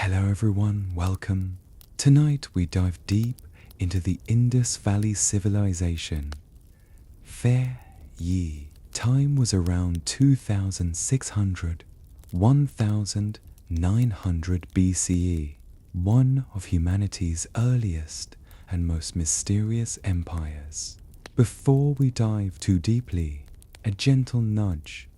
Hello everyone, welcome. Tonight we dive deep into the Indus Valley Civilization. Fair Ye. Time was around 2600, 1900 BCE, one of humanity's earliest and most mysterious empires. Before we dive too deeply, a gentle nudge.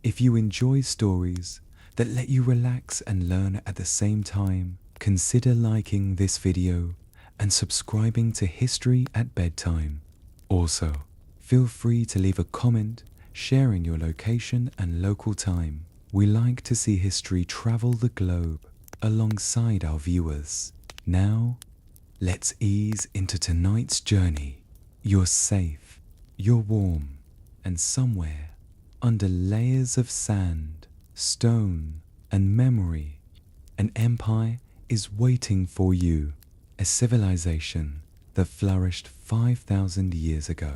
If you enjoy stories that let you relax and learn at the same time, consider liking this video and subscribing to History at Bedtime. Also, feel free to leave a comment sharing your location and local time. We like to see history travel the globe alongside our viewers. Now, let's ease into tonight's journey. You're safe, you're warm, and somewhere under layers of sand, stone, and memory, an empire is waiting for you, a civilization that flourished 5,000 years ago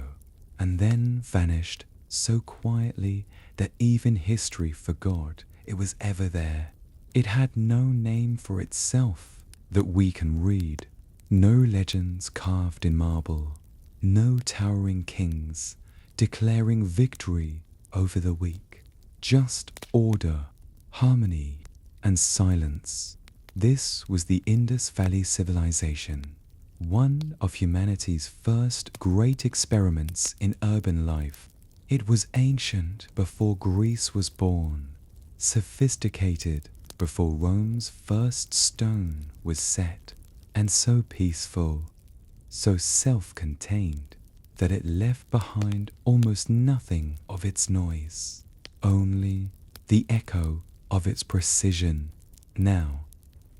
and then vanished so quietly that even history forgot it was ever there. It had no name for itself that we can read, no legends carved in marble, no towering kings declaring victory over the weak. Just order, harmony, and silence. This was the Indus Valley Civilization, one of humanity's first great experiments in urban life. It was ancient before Greece was born, sophisticated before Rome's first stone was set, and so peaceful, so self-contained, that it left behind almost nothing of its noise, only the echo of its precision. Now,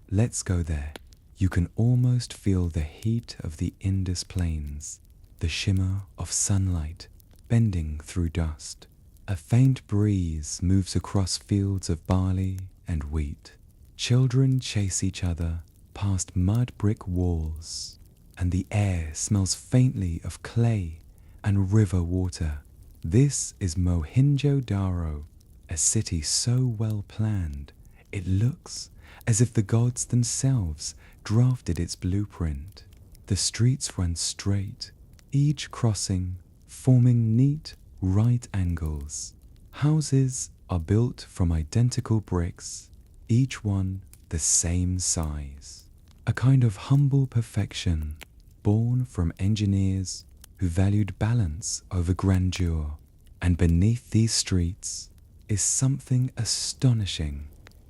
let's go there. You can almost feel the heat of the Indus plains, the shimmer of sunlight bending through dust. A faint breeze moves across fields of barley and wheat. Children chase each other past mud brick walls, and the air smells faintly of clay and river water. This is Mohenjo-Daro, a city so well planned it looks as if the gods themselves drafted its blueprint. The streets run straight, each crossing forming neat right angles. Houses are built from identical bricks, each one the same size. A kind of humble perfection born from engineers who valued balance over grandeur. And beneath these streets is something astonishing.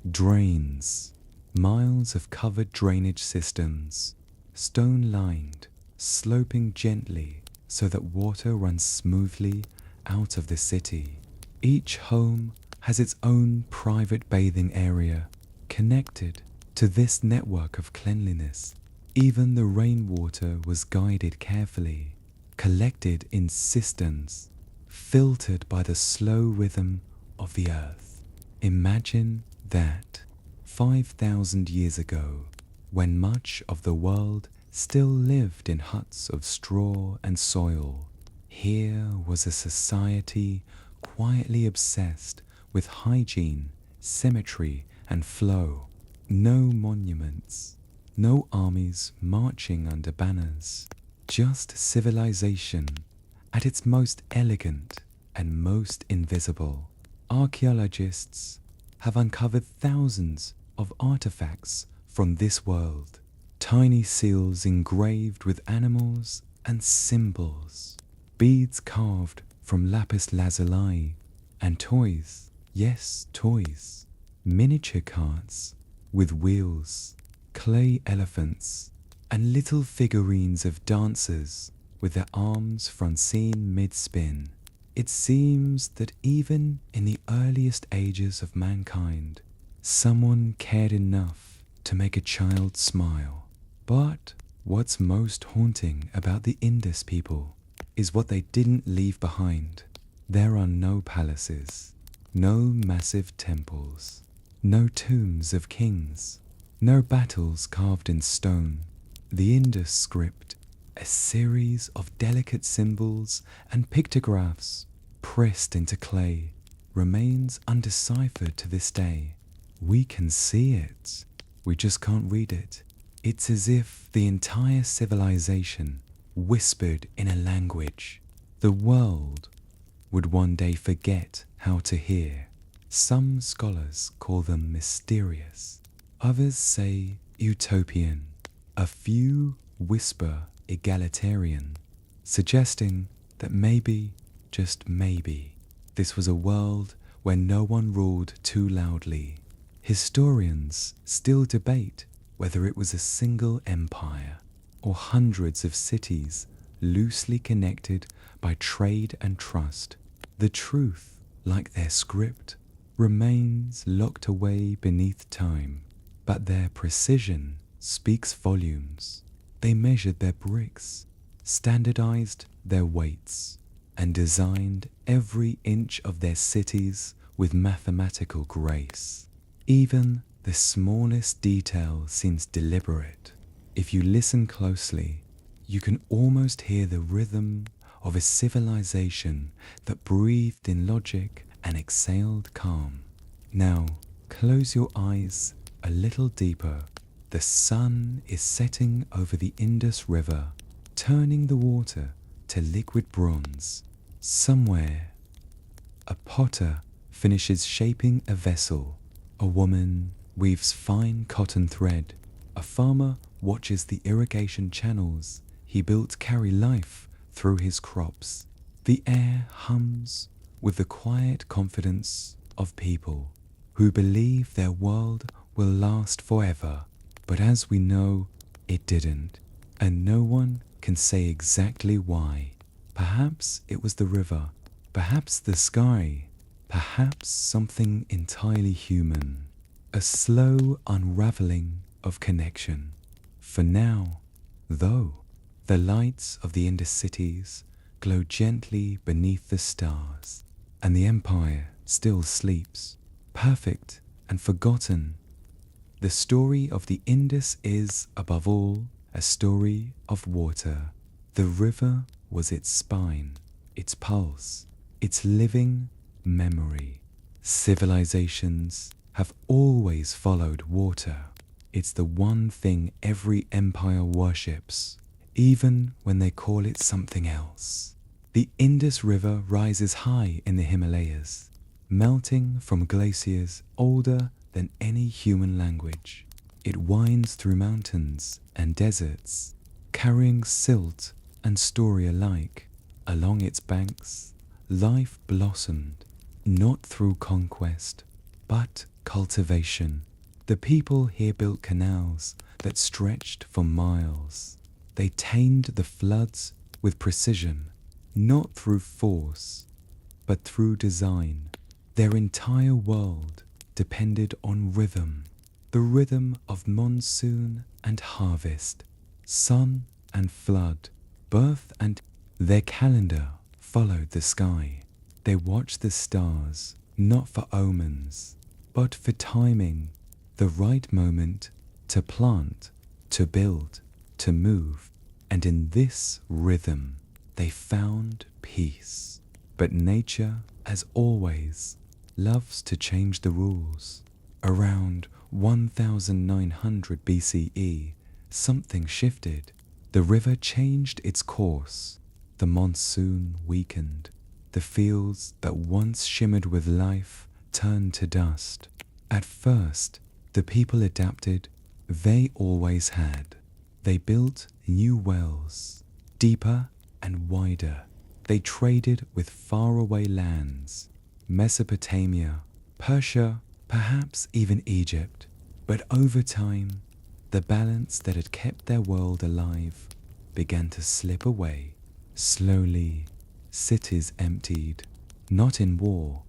Drains, miles of covered drainage systems, stone-lined, sloping gently so that water runs smoothly out of the city. Each home has its own private bathing area connected to this network of cleanliness. Even the rainwater was guided carefully, collected in cisterns, filtered by the slow rhythm of the earth. Imagine that 5,000 years ago, when much of the world still lived in huts of straw and soil, here was a society quietly obsessed with hygiene, symmetry, and flow. No monuments, no armies marching under banners, just civilization at its most elegant and most invisible. Archaeologists have uncovered thousands of artifacts from this world, tiny seals engraved with animals and symbols, beads carved from lapis lazuli, and toys, yes, toys, miniature carts with wheels, clay elephants, and little figurines of dancers with their arms francine mid-spin. It seems that even in the earliest ages of mankind, someone cared enough to make a child smile. But what's most haunting about the Indus people is what they didn't leave behind. There are no palaces, no massive temples, no tombs of kings, no battles carved in stone. The Indus script, a series of delicate symbols and pictographs pressed into clay, remains undeciphered to this day. We can see it, We just can't read it. It's as if the entire civilization whispered in a language the world would one day forget how to hear. Some scholars call them mysterious. Others say utopian. A few whisper egalitarian, suggesting that maybe, just maybe, this was a world where no one ruled too loudly. Historians still debate whether it was a single empire or hundreds of cities loosely connected by trade and trust. The truth, like their script, remains locked away beneath time, but their precision speaks volumes. They measured their bricks, standardized their weights, and designed every inch of their cities with mathematical grace. Even the smallest detail seems deliberate. If you listen closely, you can almost hear the rhythm of a civilization that breathed in logic and exhaled calm. Now, close your eyes a little deeper. The sun is setting over the Indus River, turning the water to liquid bronze. Somewhere, a potter finishes shaping a vessel. A woman weaves fine cotton thread. A farmer watches the irrigation channels he built carry life through his crops. The air hums with the quiet confidence of people who believe their world will last forever. But as we know, it didn't, and no one can say exactly why. Perhaps it was the river, perhaps the sky, perhaps something entirely human. A slow unraveling of connection. For now, though, the lights of the Indus cities glow gently beneath the stars, and the empire still sleeps, perfect and forgotten. The story of the Indus is, above all, a story of water. The river was its spine, its pulse, its living memory. Civilizations have always followed water. It's the one thing every empire worships, even when they call it something else. The Indus River rises high in the Himalayas, melting from glaciers older than any human language. It winds through mountains and deserts, carrying silt and story alike. Along its banks, life blossomed, not through conquest, but cultivation. The people here built canals that stretched for miles. They tamed the floods with precision, not through force, but through design. Their entire world depended on rhythm, the rhythm of monsoon and harvest, sun and flood, birth and their calendar followed the sky. They watched the stars, not for omens, but for timing, the right moment to plant, to build, to move. And in this rhythm, they found peace. But nature, as always, loves to change the rules. Around 1900 BCE, something shifted. The river changed its course. The monsoon weakened. The fields that once shimmered with life turned to dust. At first, the people adapted. They always had. They built new wells, deeper and wider. They traded with faraway lands, Mesopotamia, Persia, perhaps even Egypt. But over time, the balance that had kept their world alive began to slip away. Slowly, cities emptied, not in war,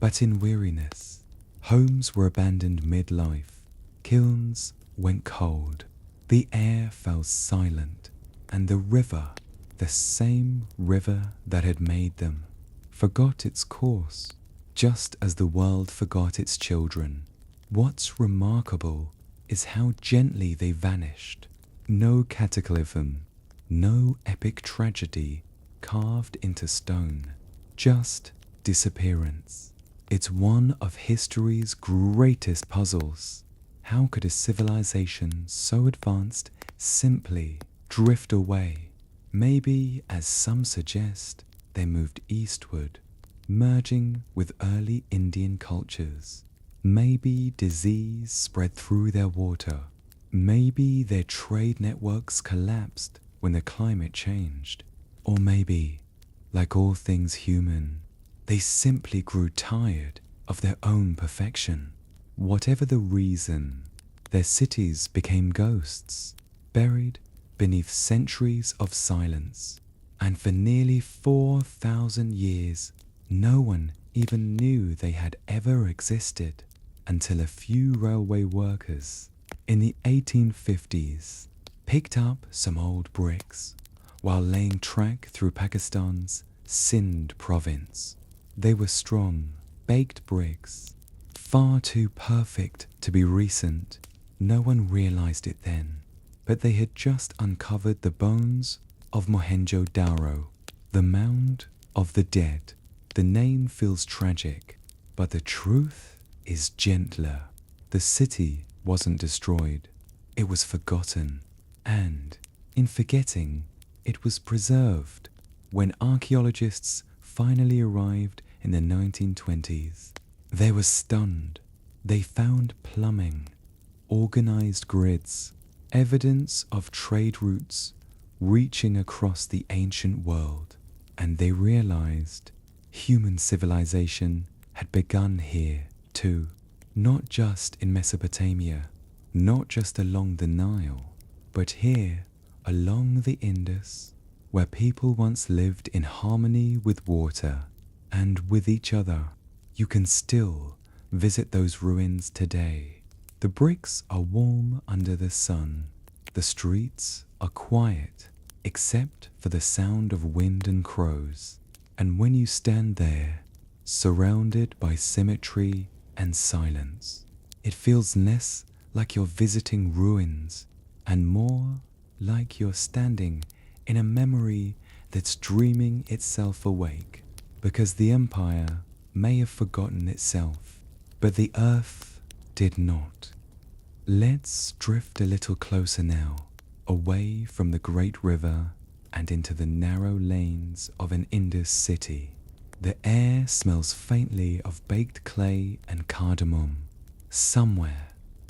but in weariness. Homes were abandoned midlife. Kilns went cold. The air fell silent, and the river, the same river that had made them, forgot its course, just as the world forgot its children. What's remarkable is how gently they vanished. No cataclysm, no epic tragedy carved into stone, just disappearance. It's one of history's greatest puzzles. How could a civilization so advanced simply drift away? Maybe, as some suggest, they moved eastward, merging with early Indian cultures. Maybe disease spread through their water. Maybe their trade networks collapsed when the climate changed. Or maybe, like all things human, they simply grew tired of their own perfection. Whatever the reason, their cities became ghosts, buried beneath centuries of silence. And for nearly 4,000 years, no one even knew they had ever existed, until a few railway workers in the 1850s picked up some old bricks while laying track through Pakistan's Sindh province. They were strong, baked bricks, far too perfect to be recent. No one realized it then, but they had just uncovered the bones of Mohenjo-Daro, the mound of the dead. The name feels tragic, but the truth is gentler. The city wasn't destroyed, it was forgotten, and in forgetting, it was preserved. When archaeologists finally arrived in the 1920s, they were stunned. They found plumbing, organized grids, evidence of trade routes reaching across the ancient world, and they realized human civilization had begun here too, not just in Mesopotamia, not just along the Nile, but here along the Indus, where people once lived in harmony with water and with each other. You can still visit those ruins today. The bricks are warm under the sun. The streets are quiet, except for the sound of wind and crows. And when you stand there, surrounded by symmetry and silence, it feels less like you're visiting ruins and more like you're standing in a memory that's dreaming itself awake, because the empire may have forgotten itself, but the earth did not. Let's drift a little closer now, away from the great river and into the narrow lanes of an Indus city. The air smells faintly of baked clay and cardamom. Somewhere,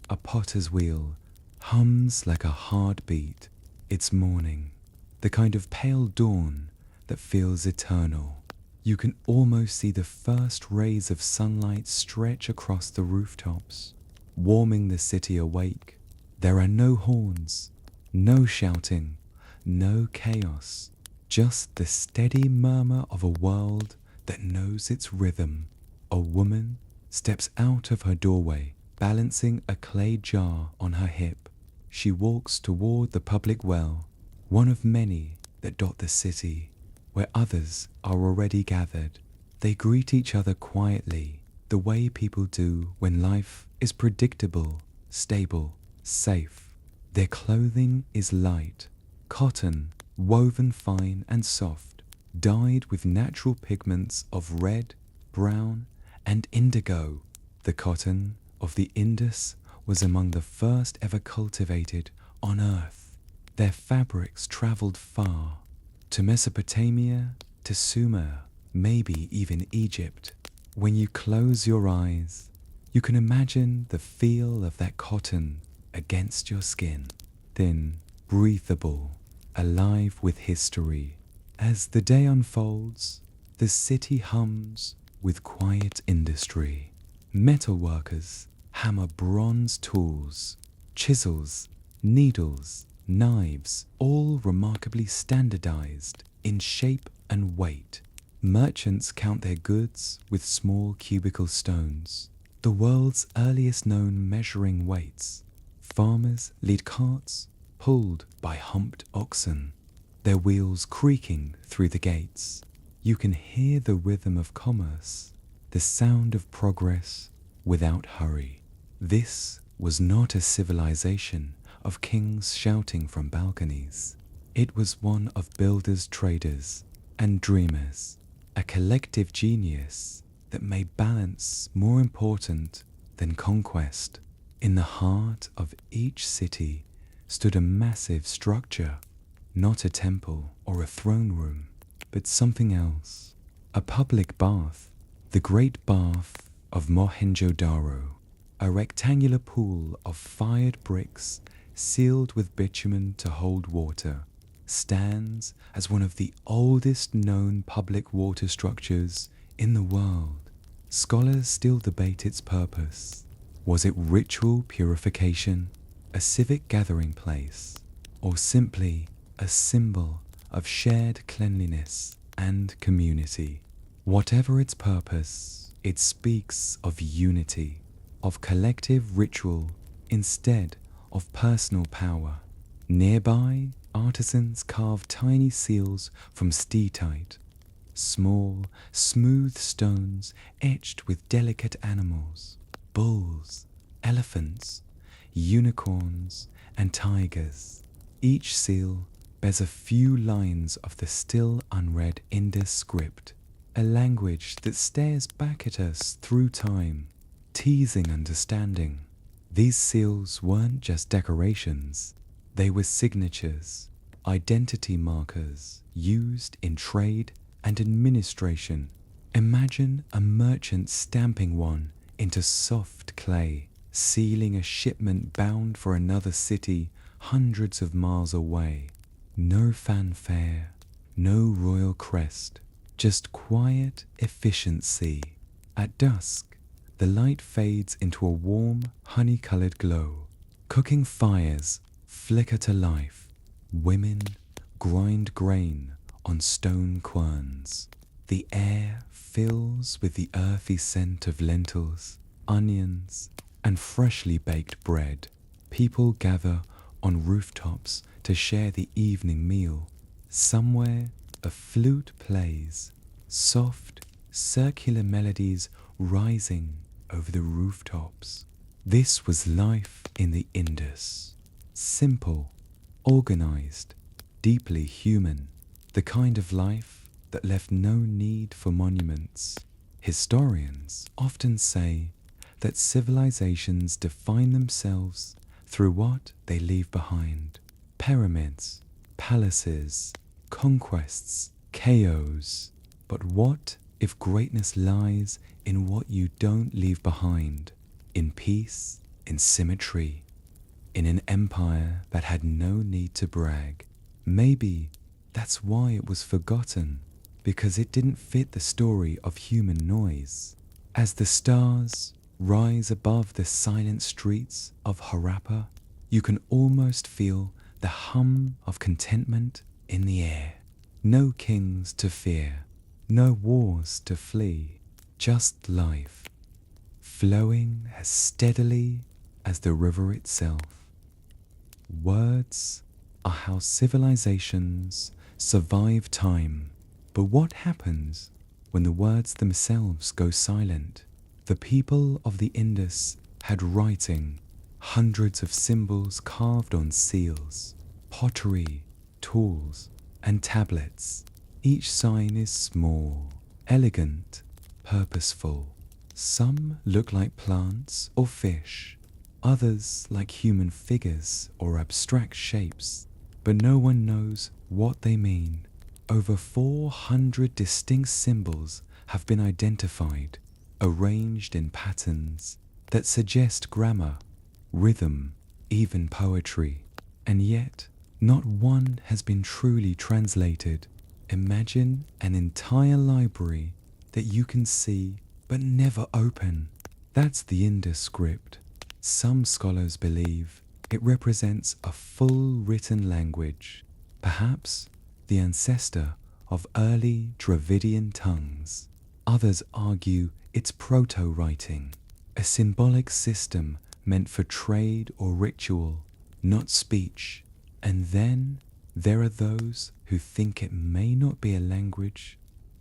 a potter's wheel hums like a heartbeat. It's morning, the kind of pale dawn that feels eternal. You can almost see the first rays of sunlight stretch across the rooftops, warming the city awake. There are no horns, no shouting, no chaos, just the steady murmur of a world that knows its rhythm. A woman steps out of her doorway, balancing a clay jar on her hip. She walks toward the public well, one of many that dot the city, where others are already gathered. They greet each other quietly, the way people do when life is predictable, stable, safe. Their clothing is light, cotton, woven fine and soft, dyed with natural pigments of red, brown, and indigo. The cotton of the Indus was among the first ever cultivated on earth. Their fabrics traveled far, to Mesopotamia, to Sumer, maybe even Egypt. When you close your eyes, you can imagine the feel of that cotton against your skin, thin, breathable, alive with history. As the day unfolds, the city hums with quiet industry. Metal workers hammer bronze tools, chisels, needles, knives, all remarkably standardized in shape and weight. Merchants count their goods with small cubical stones, the world's earliest known measuring weights. Farmers lead carts pulled by humped oxen, their wheels creaking through the gates. You can hear the rhythm of commerce, the sound of progress without hurry. This was not a civilization of kings shouting from balconies. It was one of builders, traders, and dreamers, a collective genius that made balance more important than conquest. In the heart of each city stood a massive structure, not a temple or a throne room, but something else. A public bath, the Great Bath of Mohenjo-Daro, a rectangular pool of fired bricks sealed with bitumen to hold water, stands as one of the oldest known public water structures in the world. Scholars still debate its purpose. Was it ritual purification, a civic gathering place, or simply a symbol of shared cleanliness and community? Whatever its purpose, it speaks of unity, of collective ritual instead of personal power. Nearby, artisans carve tiny seals from steatite, small, smooth stones etched with delicate animals, bulls, elephants, unicorns, and tigers. Each seal bears a few lines of the still unread Indus script, a language that stares back at us through time, teasing understanding. These seals weren't just decorations, they were signatures, identity markers used in trade and administration. Imagine a merchant stamping one into soft clay, sealing a shipment bound for another city hundreds of miles away. No fanfare, no royal crest, just quiet efficiency. At dusk, the light fades into a warm, honey-colored glow. Cooking fires flicker to life. Women grind grain on stone querns. The air fills with the earthy scent of lentils, onions, and freshly baked bread. People gather on rooftops to share the evening meal. Somewhere, a flute plays, soft, circular melodies rising over the rooftops. This was life in the Indus. Simple, organized, deeply human. The kind of life that left no need for monuments. Historians often say that civilizations define themselves through what they leave behind. Pyramids, palaces, conquests, chaos. But what if greatness lies in what you don't leave behind? In peace, in symmetry, in an empire that had no need to brag. Maybe that's why it was forgotten, because it didn't fit the story of human noise. As the stars rise above the silent streets of Harappa, you can almost feel the hum of contentment in the air. No kings to fear, no wars to flee, just life, flowing as steadily as the river itself. Words are how civilizations survive time. But what happens when the words themselves go silent? The people of the Indus had writing, hundreds of symbols carved on seals, pottery, tools, and tablets. Each sign is small, elegant, purposeful. Some look like plants or fish, others like human figures or abstract shapes, but no one knows what they mean. Over 400 distinct symbols have been identified, arranged in patterns that suggest grammar, rhythm, even poetry. And yet, not one has been truly translated. Imagine an entire library that you can see but never open. That's the Indus script. Some scholars believe it represents a full written language, perhaps the ancestor of early Dravidian tongues. Others argue it's proto-writing, a symbolic system meant for trade or ritual, not speech. And then there are those who think it may not be a language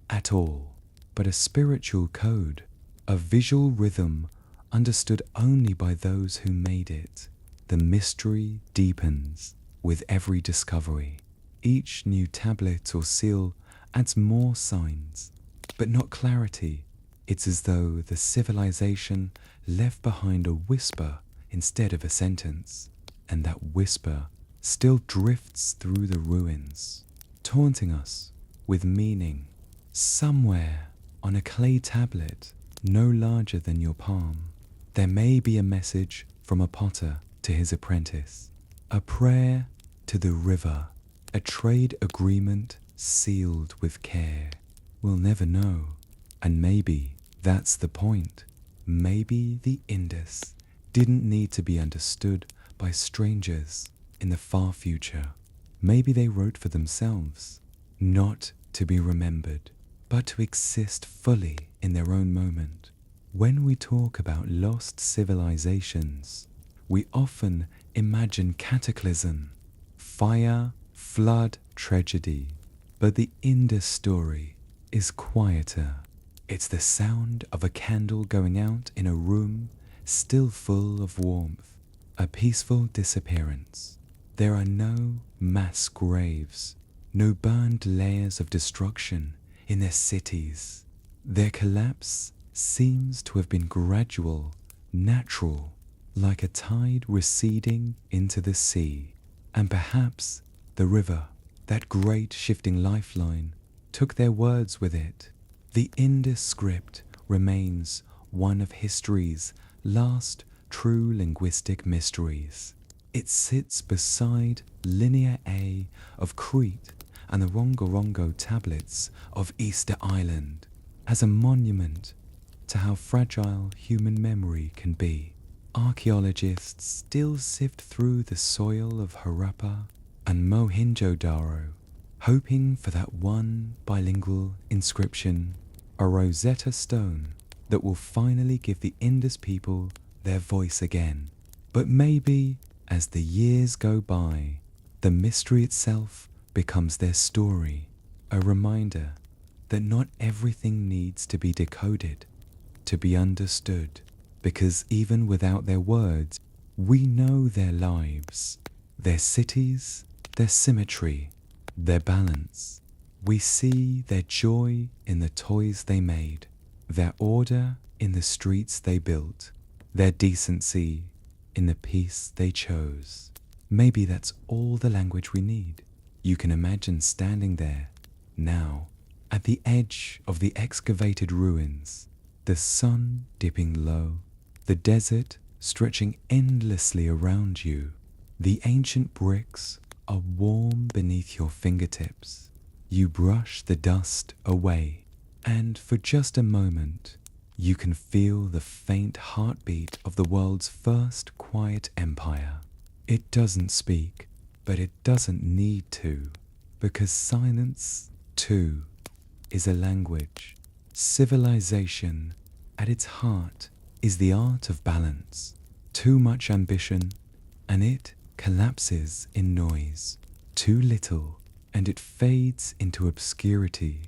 at all, but a spiritual code, a visual rhythm understood only by those who made it. The mystery deepens with every discovery. Each new tablet or seal adds more signs, but not clarity. It's as though the civilization left behind a whisper instead of a sentence, and that whisper still drifts through the ruins, taunting us with meaning. Somewhere on a clay tablet no larger than your palm, there may be a message from a potter to his apprentice, a prayer to the river, a trade agreement sealed with care. We'll never know, and maybe that's the point. Maybe the Indus didn't need to be understood by strangers in the far future. Maybe they wrote for themselves, not to be remembered, but to exist fully in their own moment. When we talk about lost civilizations, we often imagine cataclysm, fire, flood, tragedy. But the Indus story is quieter. It's the sound of a candle going out in a room still full of warmth, a peaceful disappearance. There are no mass graves, no burned layers of destruction in their cities. Their collapse seems to have been gradual, natural, like a tide receding into the sea. And perhaps the river, that great shifting lifeline, took their words with it. The Indus script remains one of history's last true linguistic mysteries. It sits beside Linear A of Crete and the Rongorongo tablets of Easter Island as a monument to how fragile human memory can be. Archaeologists still sift through the soil of Harappa and Mohenjo-Daro, hoping for that one bilingual inscription, a Rosetta Stone that will finally give the Indus people their voice again. But maybe, as the years go by, the mystery itself becomes their story, a reminder that not everything needs to be decoded to be understood, because even without their words, we know their lives, their cities, their symmetry, their balance. We see their joy in the toys they made, their order in the streets they built, their decency in the peace they chose. Maybe that's all the language we need. You can imagine standing there, now, at the edge of the excavated ruins, the sun dipping low, the desert stretching endlessly around you. The ancient bricks are warm beneath your fingertips. You brush the dust away, and for just a moment, you can feel the faint heartbeat of the world's first quiet empire. It doesn't speak, but it doesn't need to, because silence, too, is a language. Civilization, at its heart, is the art of balance. Too much ambition, and it collapses in noise. Too little, and it fades into obscurity.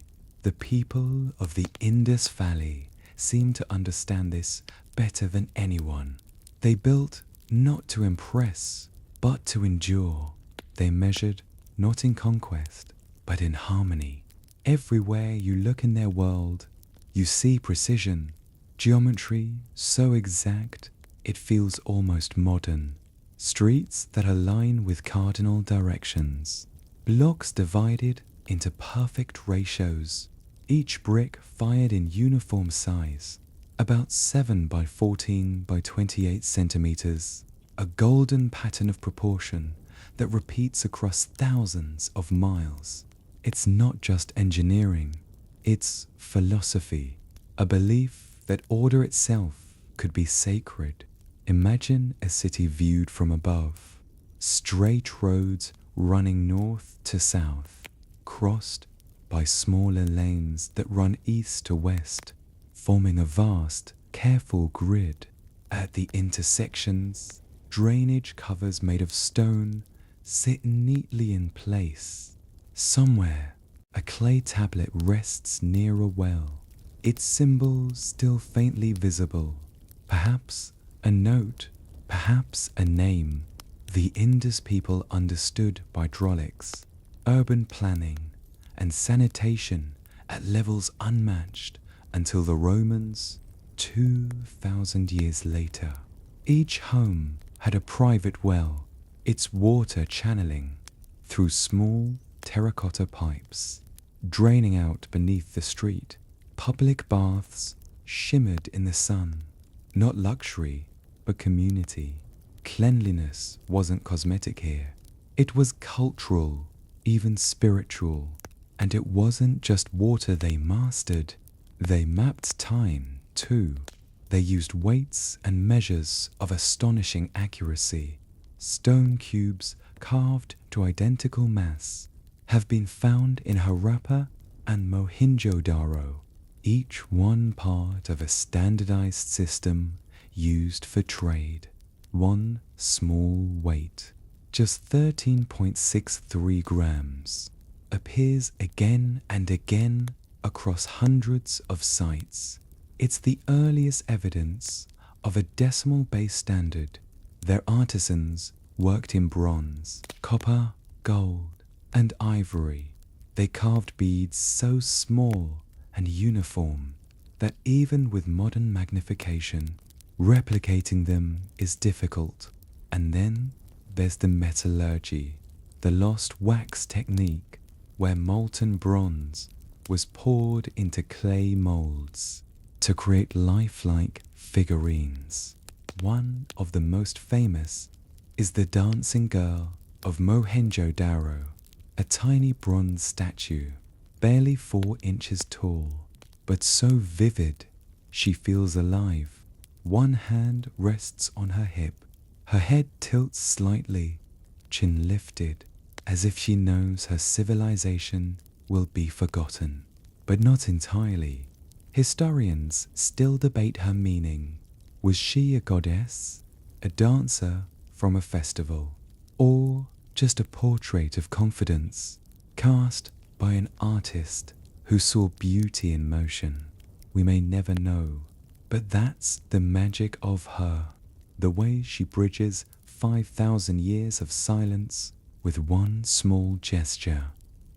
The people of the Indus Valley seem to understand this better than anyone. They built not to impress, but to endure. They measured not in conquest, but in harmony. Everywhere you look in their world, you see precision, geometry so exact it feels almost modern. Streets that align with cardinal directions. Blocks divided into perfect ratios. Each brick fired in uniform size, about 7 by 14 by 28 centimeters. A golden pattern of proportion that repeats across thousands of miles. It's not just engineering, it's philosophy, a belief that order itself could be sacred. Imagine a city viewed from above, straight roads running north to south, crossed by smaller lanes that run east to west, forming a vast, careful grid. At the intersections, drainage covers made of stone sit neatly in place. Somewhere, a clay tablet rests near a well, its symbols still faintly visible. Perhaps a note, perhaps a name. The Indus people understood hydraulics, urban planning, and sanitation at levels unmatched until the Romans 2,000 years later. Each home had a private well, its water channeling through small terracotta pipes, draining out beneath the street. Public baths shimmered in the sun, not luxury, but community. Cleanliness wasn't cosmetic here. It was cultural, even spiritual. And it wasn't just water they mastered. They mapped time, too. They used weights and measures of astonishing accuracy. Stone cubes carved to identical mass have been found in Harappa and Mohenjo-Daro, each one part of a standardized system used for trade. One small weight, just 13.63 grams, appears again and again across hundreds of sites. It's the earliest evidence of a decimal-based standard. Their artisans worked in bronze, copper, gold, and ivory. They carved beads so small and uniform that even with modern magnification, replicating them is difficult. And then there's the metallurgy, the lost wax technique, where molten bronze was poured into clay molds to create lifelike figurines. One of the most famous is the dancing girl of Mohenjo-Daro, a tiny bronze statue, barely 4 inches tall, but so vivid she feels alive. One hand rests on her hip, her head tilts slightly, chin lifted, as if she knows her civilization will be forgotten. But not entirely. Historians still debate her meaning. Was she a goddess, a dancer from a festival, or just a portrait of confidence cast by an artist who saw beauty in motion? We may never know, but that's the magic of her, the way she bridges 5,000 years of silence with one small gesture.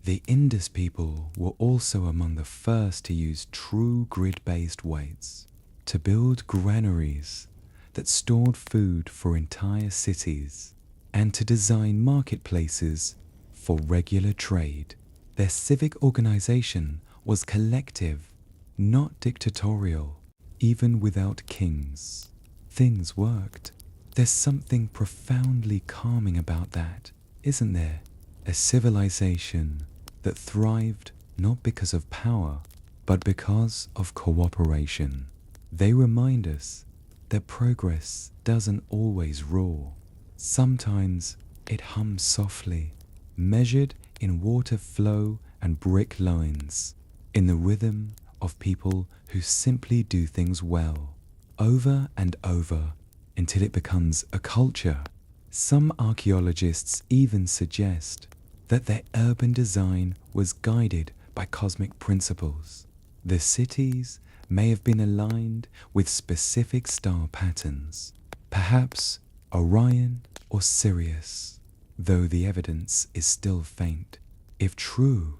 The Indus people were also among the first to use true grid-based weights to build granaries that stored food for entire cities and to design marketplaces for regular trade. Their civic organization was collective, not dictatorial. Even without kings, things worked. There's something profoundly calming about that, isn't there? A civilization that thrived not because of power, but because of cooperation. They remind us that progress doesn't always roar. Sometimes it hums softly, measured in water flow and brick lines, in the rhythm of people who simply do things well, over and over, until it becomes a culture. Some archaeologists even suggest that their urban design was guided by cosmic principles. The cities may have been aligned with specific star patterns, perhaps Orion or Sirius, though the evidence is still faint. If true,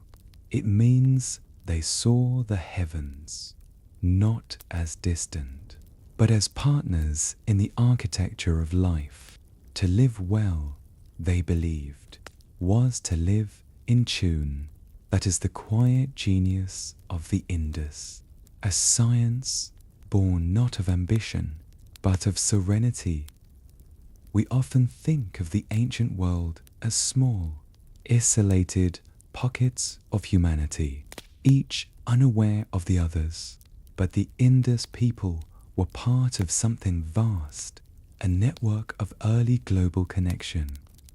it means they saw the heavens not as distant, but as partners in the architecture of life. To live well, they believed, was to live in tune. That is the quiet genius of the Indus, a science born not of ambition, but of serenity. We often think of the ancient world as small, isolated pockets of humanity, each unaware of the others. But the Indus people were part of something vast, a network of early global connection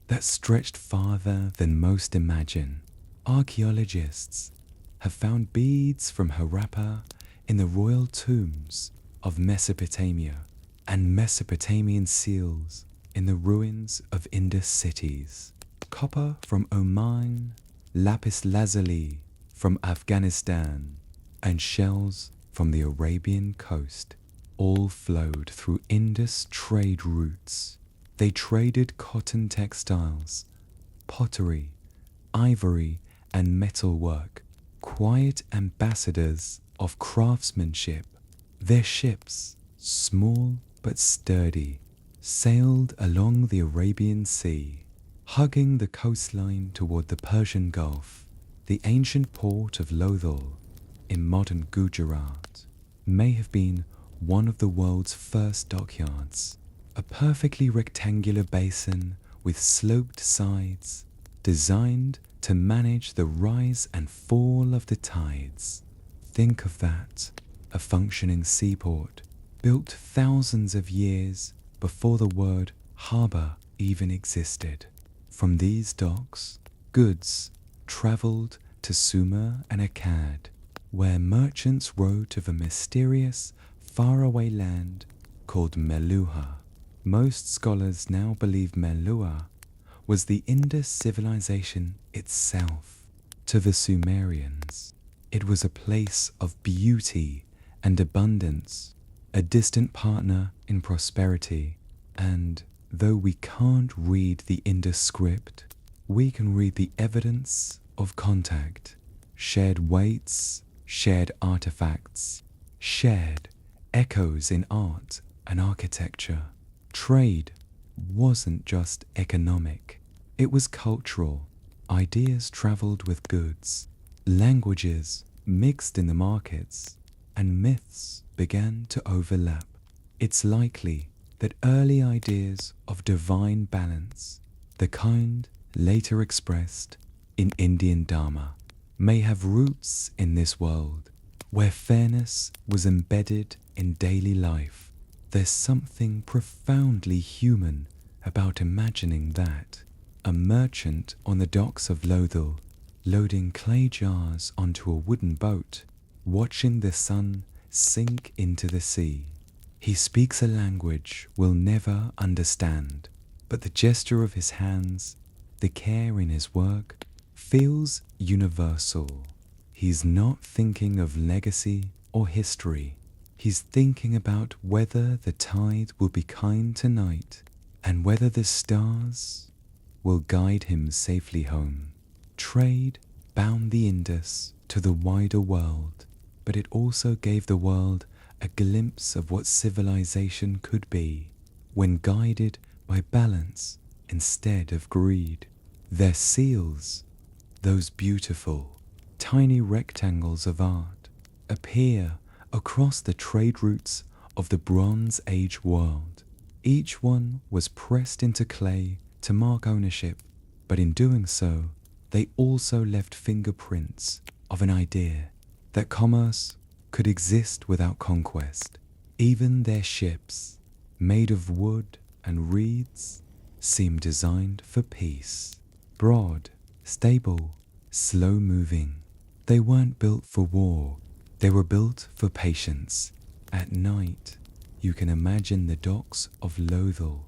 that stretched farther than most imagine. Archaeologists have found beads from Harappa in the royal tombs of Mesopotamia and Mesopotamian seals in the ruins of Indus cities. Copper from Oman, lapis lazuli from Afghanistan, and shells from the Arabian coast all flowed through Indus trade routes. They traded cotton textiles, pottery, ivory, and metalwork, quiet ambassadors of craftsmanship. Their ships, small but sturdy, sailed along the Arabian Sea, hugging the coastline toward the Persian Gulf. The ancient port of Lothal, in modern Gujarat, may have been one of the world's first dockyards, a perfectly rectangular basin with sloped sides, designed to manage the rise and fall of the tides. Think of that, a functioning seaport, built thousands of years before the word harbour even existed. From these docks, goods travelled to Sumer and Akkad, where merchants wrote of a mysterious, faraway land called Meluha. Most scholars now believe Meluha was the Indus civilization itself. To the Sumerians, it was a place of beauty and abundance, a distant partner in prosperity, and though we can't read the Indus script, we can read the evidence of contact, shared weights, shared artifacts, shared echoes in art and architecture. Trade wasn't just economic, it was cultural. Ideas traveled with goods, languages mixed in the markets, and myths began to overlap. It's likely that early ideas of divine balance, the kind later expressed in Indian Dharma, may have roots in this world where fairness was embedded in daily life. There's something profoundly human about imagining that a merchant on the docks of Lothal, loading clay jars onto a wooden boat, watching the sun sink into the sea. He speaks a language we'll never understand, but the gesture of his hands, the care in his work, feels universal. He's not thinking of legacy or history. He's thinking about whether the tide will be kind tonight and whether the stars will guide him safely home. Trade bound the Indus to the wider world, but it also gave the world a glimpse of what civilization could be when guided by balance instead of greed. Their seals, those beautiful, tiny rectangles of art, appear across the trade routes of the Bronze Age world. Each one was pressed into clay to mark ownership, but in doing so, they also left fingerprints of an idea that commerce could exist without conquest. Even their ships, made of wood and reeds, seemed designed for peace. Broad, stable, slow-moving. They weren't built for war, they were built for patience. At night, you can imagine the docks of Lothal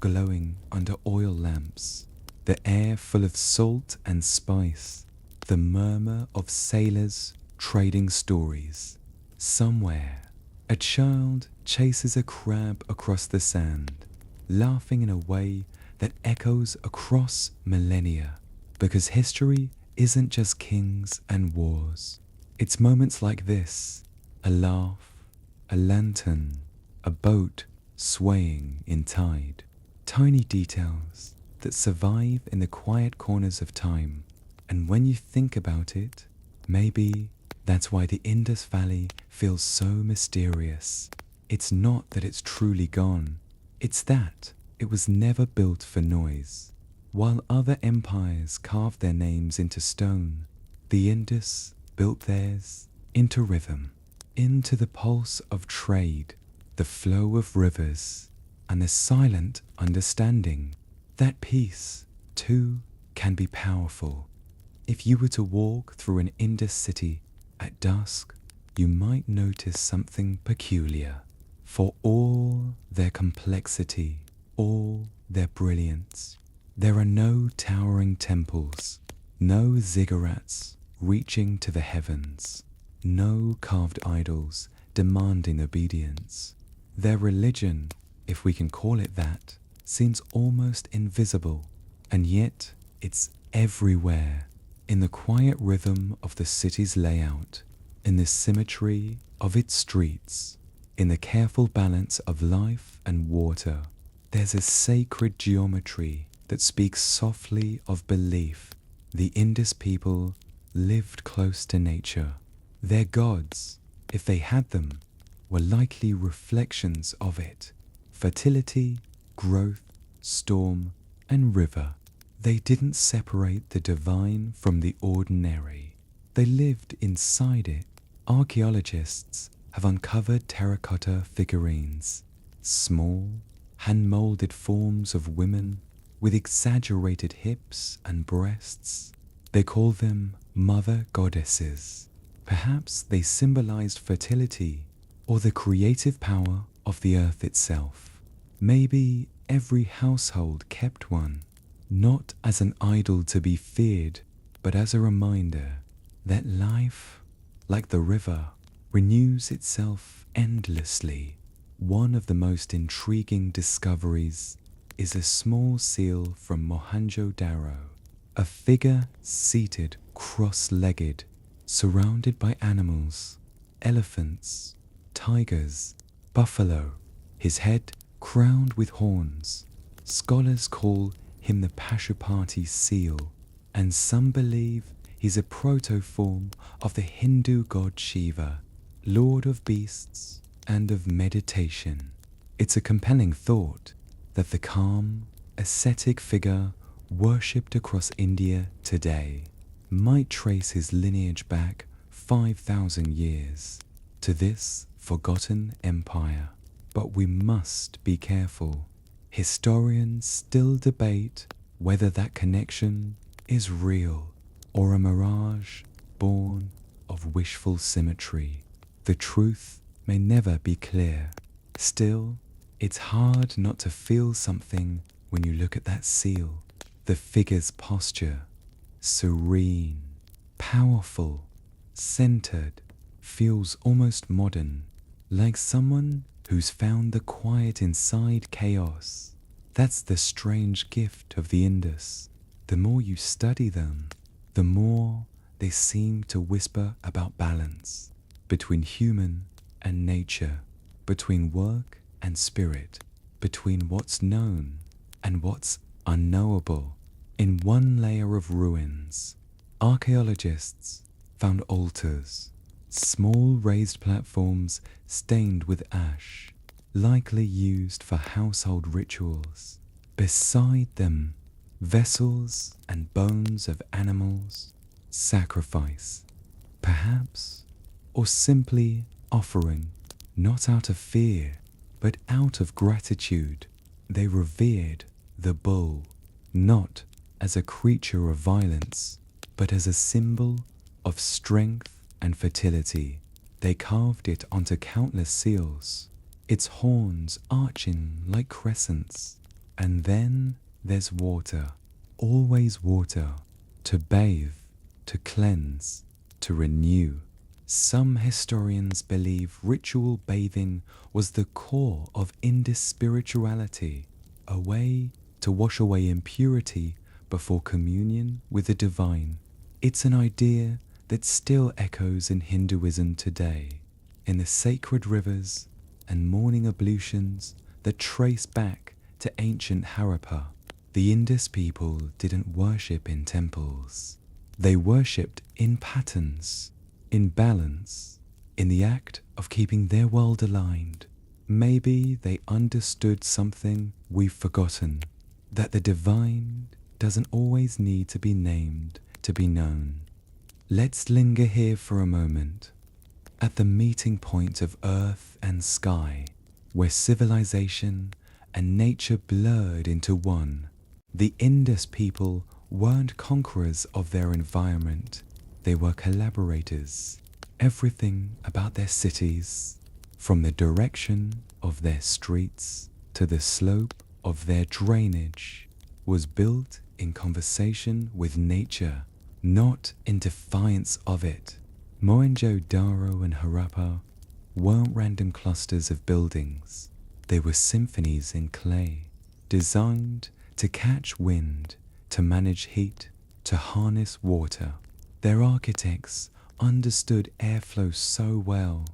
glowing under oil lamps, the air full of salt and spice, the murmur of sailors trading stories. Somewhere, a child chases a crab across the sand, laughing in a way that echoes across millennia, because history isn't just kings and wars. It's moments like this, a laugh, a lantern, a boat swaying in tide, tiny details that survive in the quiet corners of time. And when you think about it, maybe that's why the Indus Valley feels so mysterious. It's not that it's truly gone, it's that it was never built for noise. While other empires carved their names into stone, the Indus built theirs into rhythm, into the pulse of trade, the flow of rivers, and the silent understanding that peace, too, can be powerful. If you were to walk through an Indus city at dusk, you might notice something peculiar. For all their complexity, all their brilliance, there are no towering temples, no ziggurats reaching to the heavens, no carved idols demanding obedience. Their religion, if we can call it that, seems almost invisible, and yet it's everywhere, in the quiet rhythm of the city's layout, in the symmetry of its streets, in the careful balance of life and water. There's a sacred geometry that speaks softly of belief. The Indus people lived close to nature. Their gods, if they had them, were likely reflections of it. Fertility, growth, storm, and river. They didn't separate the divine from the ordinary. They lived inside it. Archaeologists have uncovered terracotta figurines, small, hand-molded forms of women with exaggerated hips and breasts. They call them mother goddesses. Perhaps they symbolized fertility or the creative power of the earth itself. Maybe every household kept one, not as an idol to be feared, but as a reminder that life, like the river, renews itself endlessly. One of the most intriguing discoveries is a small seal from Mohenjo-Daro, a figure seated cross-legged, surrounded by animals, elephants, tigers, buffalo, his head crowned with horns. Scholars call him the Pashupati seal, and some believe he's a proto-form of the Hindu god Shiva, lord of beasts and of meditation. It's a compelling thought that the calm, ascetic figure worshipped across India today might trace his lineage back 5,000 years to this forgotten empire. But we must be careful. Historians still debate whether that connection is real or a mirage born of wishful symmetry. The truth may never be clear. Still, it's hard not to feel something when you look at that seal. The figure's posture, serene, powerful, centered, feels almost modern, like someone who's found the quiet inside chaos. That's the strange gift of the Indus. The more you study them, the more they seem to whisper about balance between human and nature, between work and spirit, between what's known and what's unknowable. In one layer of ruins, archaeologists found altars, small raised platforms stained with ash, likely used for household rituals. Beside them, vessels and bones of animals, sacrifice, perhaps, or simply offering, not out of fear, but out of gratitude. They revered the bull, not as a creature of violence, but as a symbol of strength and fertility. They carved it onto countless seals, its horns arching like crescents. And then there's water, always water, to bathe, to cleanse, to renew. Some historians believe ritual bathing was the core of Indus spirituality, a way to wash away impurity before communion with the divine. It's an idea that still echoes in Hinduism today, in the sacred rivers and morning ablutions that trace back to ancient Harappa. The Indus people didn't worship in temples. They worshipped in patterns, in balance, in the act of keeping their world aligned. Maybe they understood something we've forgotten, that the divine doesn't always need to be named to be known. Let's linger here for a moment, at the meeting point of earth and sky, where civilization and nature blurred into one. The Indus people weren't conquerors of their environment, they were collaborators. Everything about their cities, from the direction of their streets to the slope of their drainage, was built in conversation with nature, not in defiance of it. Mohenjo-Daro and Harappa weren't random clusters of buildings. They were symphonies in clay, designed to catch wind, to manage heat, to harness water. Their architects understood airflow so well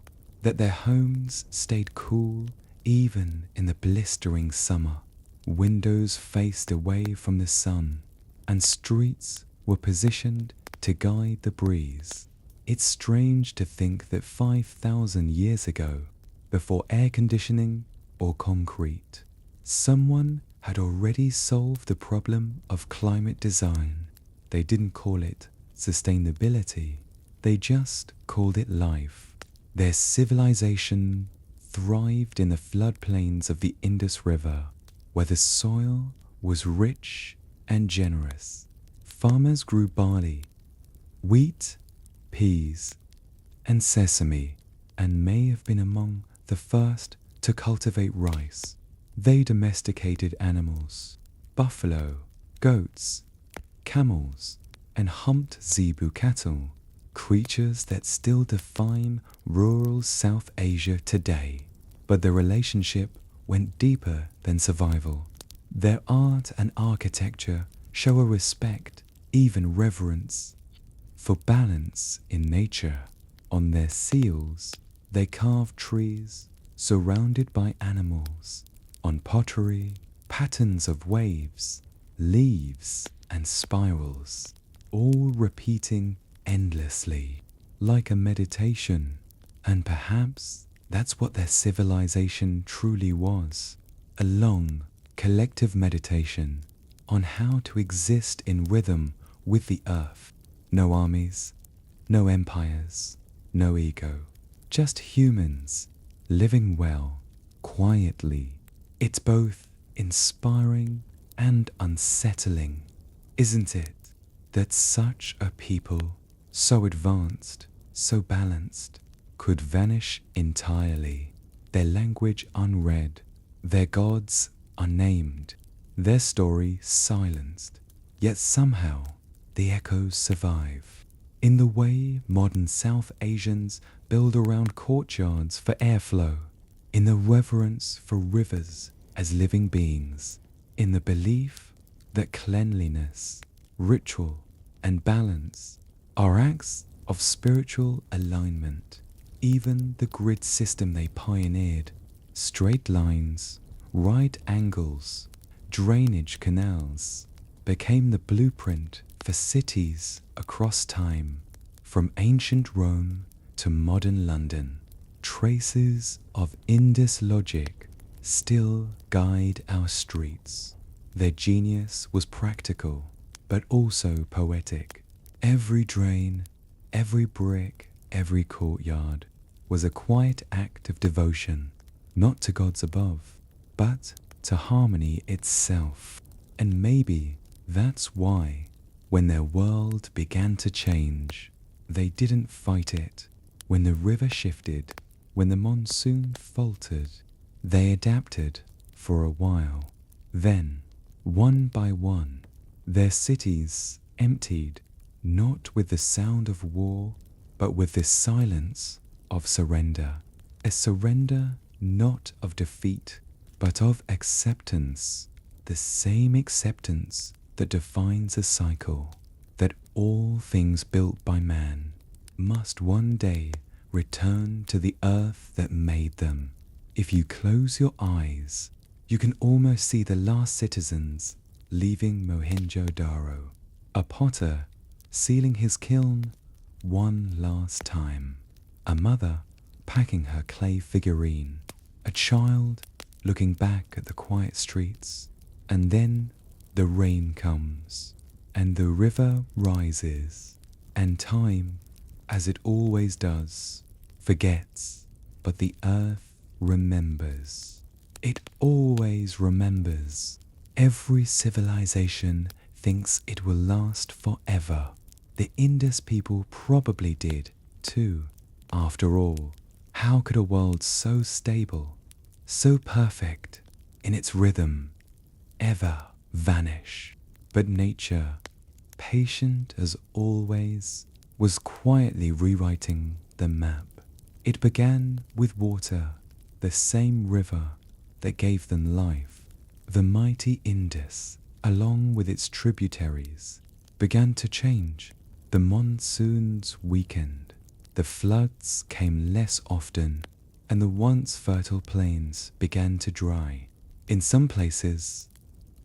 that their homes stayed cool even in the blistering summer. Windows faced away from the sun, and streets were positioned to guide the breeze. It's strange to think that 5,000 years ago, before air conditioning or concrete, someone had already solved the problem of climate design. They didn't call it sustainability, they just called it life. Their civilization thrived in the floodplains of the Indus River, where the soil was rich and generous. Farmers grew barley, wheat, peas, and sesame, and may have been among the first to cultivate rice. They domesticated animals, buffalo, goats, camels, and humped zebu cattle, creatures that still define rural South Asia today. But the relationship went deeper than survival. Their art and architecture show a respect, even reverence, for balance in nature. On their seals, they carved trees surrounded by animals. On pottery, patterns of waves, leaves, and spirals, all repeating endlessly, like a meditation. And perhaps that's what their civilization truly was, a long, collective meditation on how to exist in rhythm with the earth. No armies, no empires, no ego, just humans living well, quietly. It's both inspiring and unsettling, isn't it, that such a people, so advanced, so balanced, could vanish entirely, their language unread, their gods unnamed, their story silenced, yet somehow the echoes survive. In the way modern South Asians build around courtyards for airflow, in the reverence for rivers as living beings, in the belief that cleanliness, ritual, and balance are acts of spiritual alignment. Even the grid system they pioneered, straight lines, right angles, drainage canals, became the blueprint for cities across time, from ancient Rome to modern London. Traces of Indus logic still guide our streets. Their genius was practical, but also poetic. Every drain, every brick, every courtyard was a quiet act of devotion, not to gods above, but to harmony itself. And maybe that's why, when their world began to change, they didn't fight it. When the river shifted, when the monsoon faltered, they adapted for a while. Then, one by one, their cities emptied, not with the sound of war, but with the silence of surrender. A surrender not of defeat, but of acceptance, the same acceptance that defines a cycle, that all things built by man must one day return to the earth that made them. If you close your eyes, you can almost see the last citizens leaving Mohenjo-Daro, a potter sealing his kiln one last time, a mother packing her clay figurine, a child looking back at the quiet streets. And then the rain comes, and the river rises, and time, as it always does, forgets, but the earth remembers. It always remembers. Every civilization thinks it will last forever. The Indus people probably did too. After all, how could a world so stable, so perfect in its rhythm, ever vanish? But nature, patient as always, was quietly rewriting the map. It began with water, the same river that gave them life. The mighty Indus, along with its tributaries, began to change. The monsoons weakened, the floods came less often, and the once fertile plains began to dry. In some places,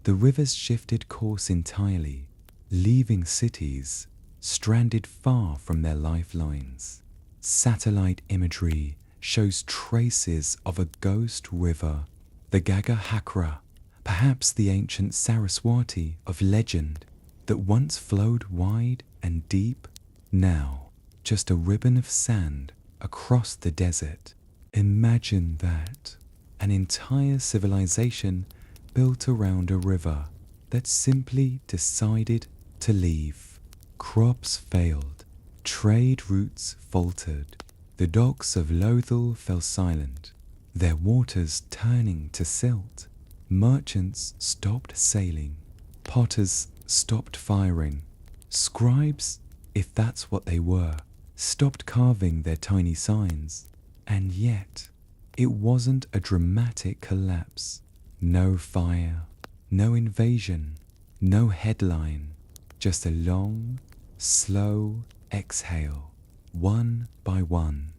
the rivers shifted course entirely, leaving cities stranded far from their lifelines. Satellite imagery shows traces of a ghost river, the Gagahakra, perhaps the ancient Saraswati of legend that once flowed wide and deep, now just a ribbon of sand across the desert. Imagine that, an entire civilization built around a river that simply decided to leave. Crops failed, trade routes faltered, the docks of Lothal fell silent, their waters turning to silt. Merchants stopped sailing, potters stopped firing, scribes, if that's what they were, stopped carving their tiny signs. And yet, it wasn't a dramatic collapse. No fire, no invasion, no headline, just a long, slow exhale. One by one,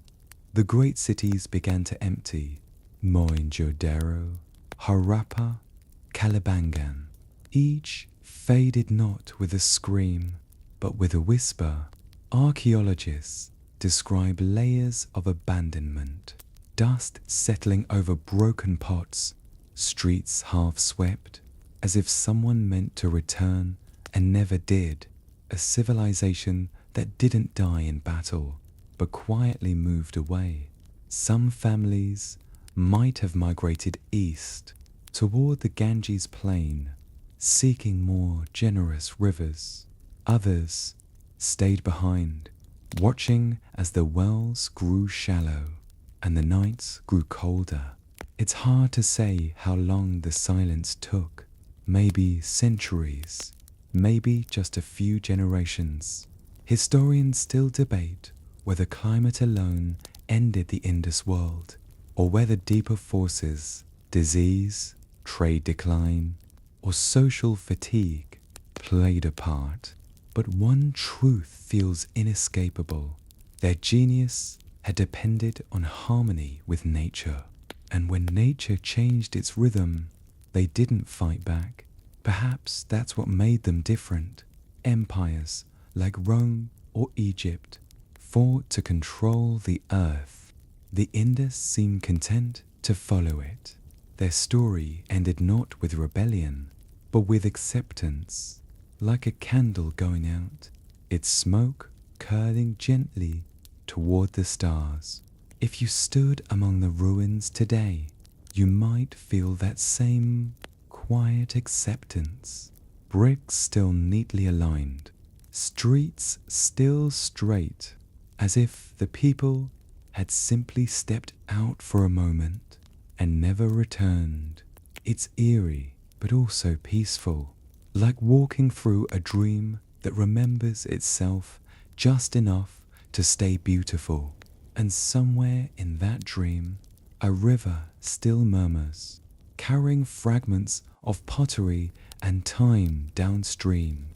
the great cities began to empty. Mohenjo-Daro, Harappa, Kalibangan. Each faded not with a scream, but with a whisper. Archaeologists describe layers of abandonment, dust settling over broken pots, streets half swept, as if someone meant to return and never did. A civilization that didn't die in battle, but quietly moved away. Some families might have migrated east toward the Ganges plain, seeking more generous rivers. Others stayed behind, watching as the wells grew shallow and the nights grew colder. It's hard to say how long the silence took. Maybe centuries, maybe just a few generations. Historians still debate whether climate alone ended the Indus world, or whether deeper forces, disease, trade decline, or social fatigue played a part. But one truth feels inescapable. Their genius had depended on harmony with nature, and when nature changed its rhythm, they didn't fight back. Perhaps that's what made them different. Empires like Rome or Egypt fought to control the earth. The Indus seemed content to follow it. Their story ended not with rebellion, but with acceptance. Like a candle going out, its smoke curling gently toward the stars. If you stood among the ruins today, you might feel that same quiet acceptance. Bricks still neatly aligned, streets still straight, as if the people had simply stepped out for a moment and never returned. It's eerie, but also peaceful, like walking through a dream that remembers itself just enough to stay beautiful. And somewhere in that dream, a river still murmurs, carrying fragments of pottery and time downstream.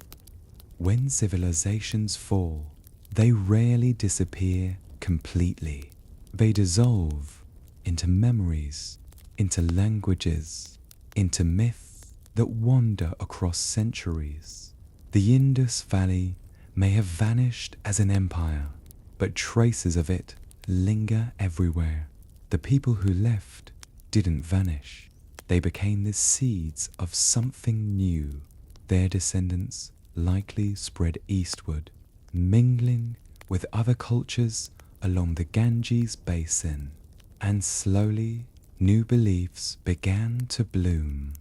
When civilizations fall, they rarely disappear completely. They dissolve into memories, into languages, into myths that wander across centuries. The Indus Valley may have vanished as an empire, but traces of it linger everywhere. The people who left didn't vanish. They became the seeds of something new. Their descendants likely spread eastward, mingling with other cultures along the Ganges basin. And slowly, new beliefs began to bloom,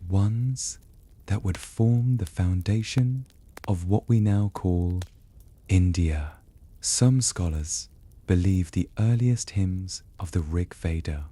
ones that would form the foundation of what we now call India. Some scholars believe the earliest hymns of the Rig Veda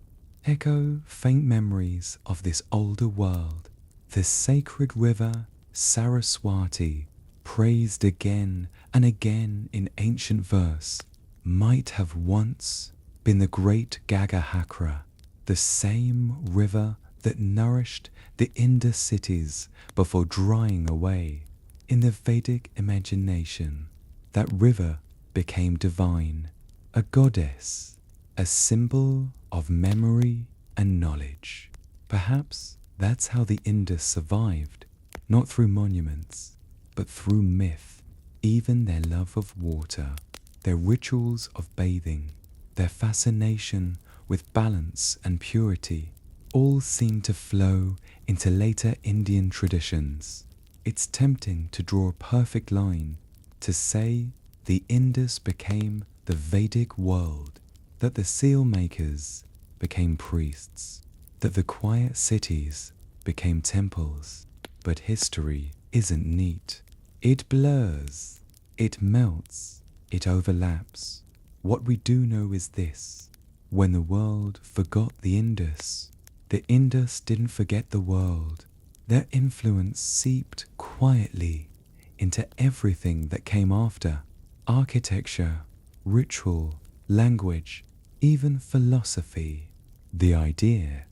echo faint memories of this older world. The sacred river Saraswati, praised again and again in ancient verse, might have once been the great Gagahakra, the same river that nourished the Indus cities before drying away. In the Vedic imagination, that river became divine, a goddess, a symbol of memory and knowledge. Perhaps That's how the Indus survived, not through monuments, but through myth. Even their love of water, their rituals of bathing, their fascination with balance and purity, all seem to flow into later Indian traditions. It's tempting to draw a perfect line to say the Indus became the Vedic world, that the seal makers became priests, that the quiet cities became temples. But history isn't neat. It blurs, it melts, it overlaps. What we do know is this: when the world forgot the Indus didn't forget the world. Their influence seeped quietly into everything that came after: architecture, ritual, language, even philosophy. The idea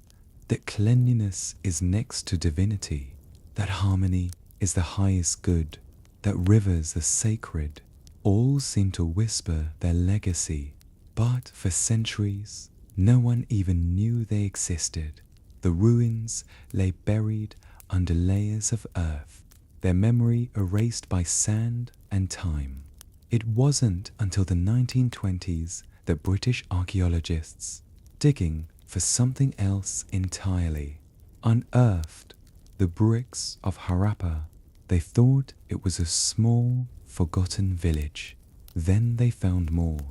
that cleanliness is next to divinity, that harmony is the highest good, that rivers are sacred, all seem to whisper their legacy. But for centuries, no one even knew they existed. The ruins lay buried under layers of earth, their memory erased by sand and time. It wasn't until the 1920s that British archaeologists, digging for something else entirely, unearthed the bricks of Harappa. They thought it was a small, forgotten village. Then they found more,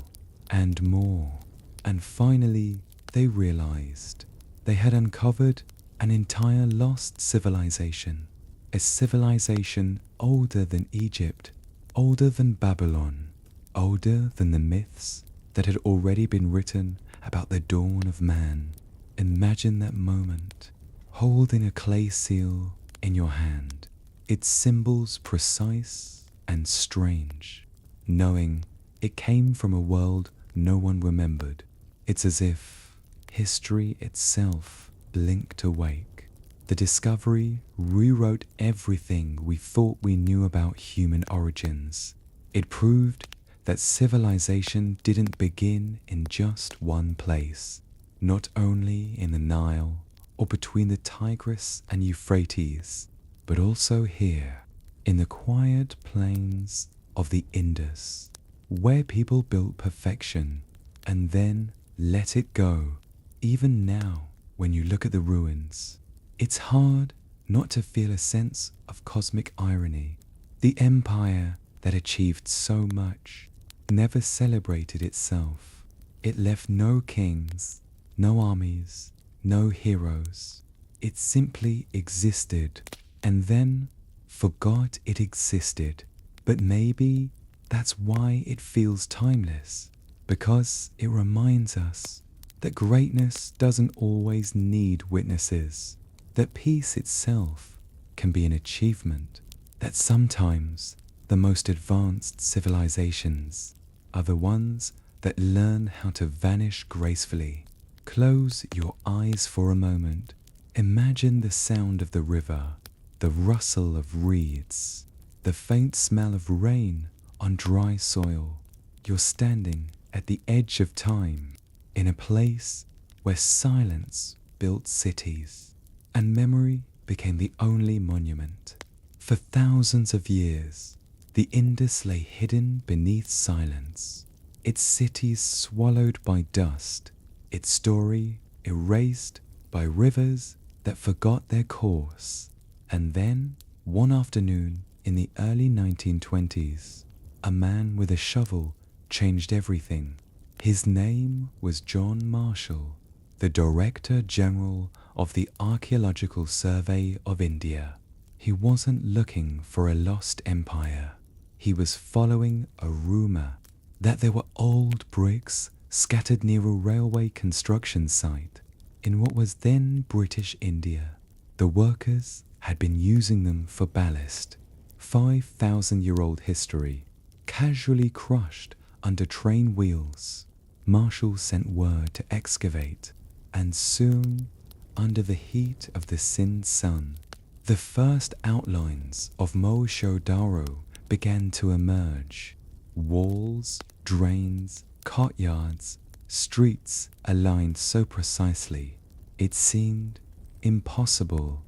and finally they realized they had uncovered an entire lost civilization, a civilization older than Egypt, older than Babylon, older than the myths that had already been written about the dawn of man. Imagine that moment, holding a clay seal in your hand, its symbols precise and strange, knowing it came from a world no one remembered. It's as if history itself blinked awake. The discovery rewrote everything we thought we knew about human origins. It proved that civilization didn't begin in just one place, not only in the Nile or between the Tigris and Euphrates, but also here, in the quiet plains of the Indus, where people built perfection and then let it go. Even now, when you look at the ruins, it's hard not to feel a sense of cosmic irony. The empire that achieved so much never celebrated itself. It left no kings, no armies, no heroes. It simply existed and then forgot it existed. But maybe that's why it feels timeless, because it reminds us that greatness doesn't always need witnesses, that peace itself can be an achievement, that sometimes the most advanced civilizations are the ones that learn how to vanish gracefully. Close your eyes for a moment. Imagine the sound of the river, the rustle of reeds, the faint smell of rain on dry soil. You're standing at the edge of time, in a place where silence built cities, and memory became the only monument. For thousands of years, the Indus lay hidden beneath silence, its cities swallowed by dust, its story erased by rivers that forgot their course. And then, one afternoon in the early 1920s, a man with a shovel changed everything. His name was John Marshall, the Director General of the Archaeological Survey of India. He wasn't looking for a lost empire. He was following a rumor that there were old bricks scattered near a railway construction site in what was then British India. The workers had been using them for ballast. 5,000-year-old history, casually crushed under train wheels. Marshall sent word to excavate, and soon, under the heat of the Sind sun, the first outlines of Mohenjo-Daro began to emerge. Walls, drains, courtyards, streets aligned so precisely, it seemed impossible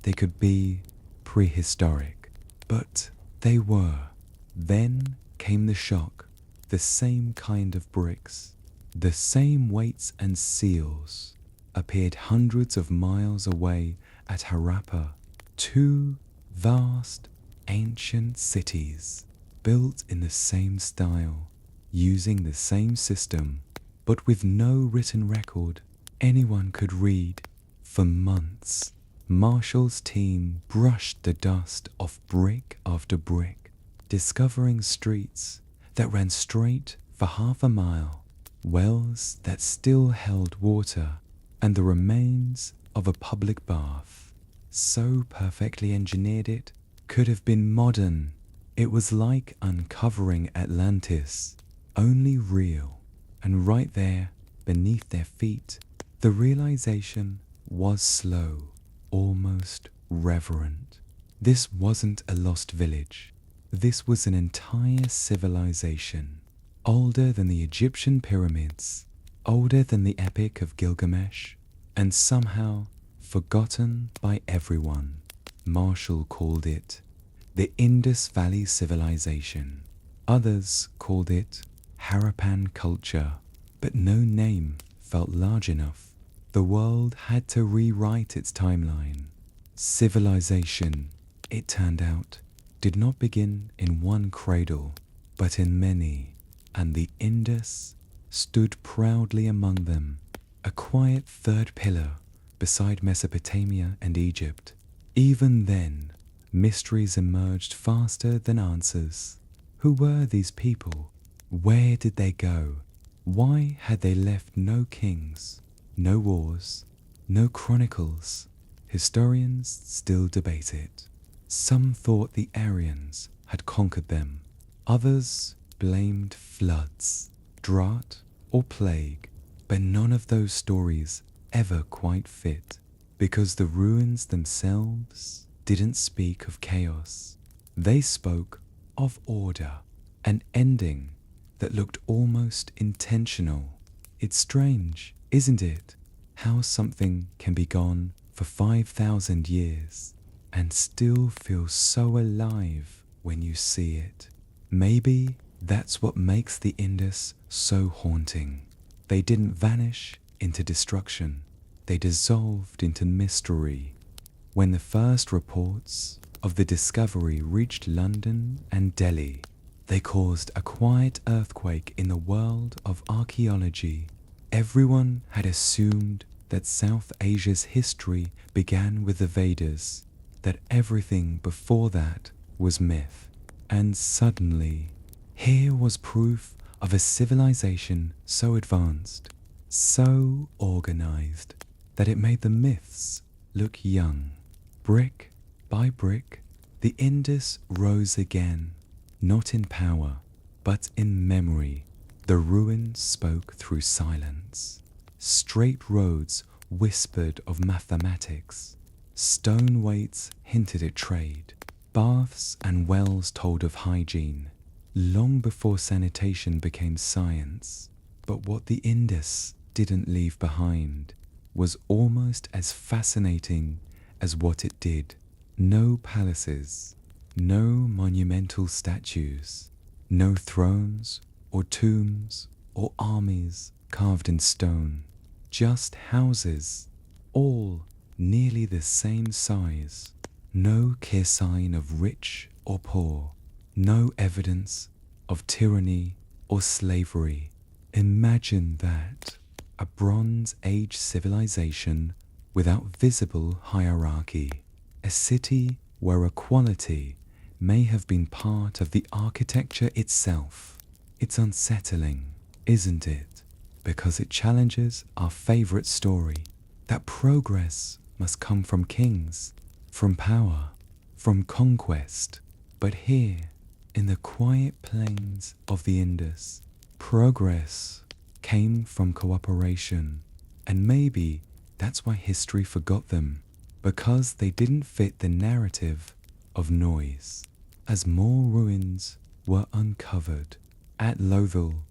they could be prehistoric, but they were. Then came the shock, the same kind of bricks, the same weights and seals appeared hundreds of miles away at Harappa, two vast, ancient cities built in the same style, using the same system, but with no written record anyone could read. For months, Marshall's team brushed the dust off brick after brick, discovering streets that ran straight for half a mile, wells that still held water, and the remains of a public bath. So perfectly engineered it could have been modern. It was like uncovering Atlantis, only real, and right there beneath their feet. The realization was slow, almost reverent. This wasn't a lost village. This was an entire civilization, older than the Egyptian pyramids, older than the Epic of Gilgamesh, and somehow forgotten by everyone. Marshall called it the Indus Valley Civilization. Others called it Harappan culture, but no name felt large enough. The world had to rewrite its timeline. Civilization, it turned out, did not begin in one cradle, but in many, and the Indus stood proudly among them, a quiet third pillar beside Mesopotamia and Egypt. Even then, mysteries emerged faster than answers. Who were these people? Where did they go? Why had they left no kings, no wars, no chronicles? Historians still debate it. Some thought the Aryans had conquered them. Others blamed floods, drought, or plague, but none of those stories ever quite fit, because the ruins themselves didn't speak of chaos. They spoke of order, an ending that looked almost intentional. It's strange, isn't it, how something can be gone for 5,000 years and still feel so alive when you see it. Maybe that's what makes the Indus so haunting. They didn't vanish into destruction. They dissolved into mystery. When the first reports of the discovery reached London and Delhi, they caused a quiet earthquake in the world of archaeology. Everyone had assumed that South Asia's history began with the Vedas, that everything before that was myth. And suddenly, here was proof of a civilization so advanced, so organized, that it made the myths look young. Brick by brick, the Indus rose again, not in power, but in memory. The ruins spoke through silence. Straight roads whispered of mathematics. Stone weights hinted at trade. Baths and wells told of hygiene, long before sanitation became science. But what the Indus didn't leave behind was almost as fascinating as what it did. No palaces, no monumental statues, no thrones or tombs or armies carved in stone, just houses, all nearly the same size. No clear sign of rich or poor, no evidence of tyranny or slavery. Imagine that, a Bronze Age civilization without visible hierarchy, a city where equality may have been part of the architecture itself. It's unsettling, isn't it? Because it challenges our favorite story, that progress must come from kings, from power, from conquest. But here, in the quiet plains of the Indus, progress came from cooperation. And maybe that's why history forgot them, because they didn't fit the narrative of noise. As more ruins were uncovered at Lothal,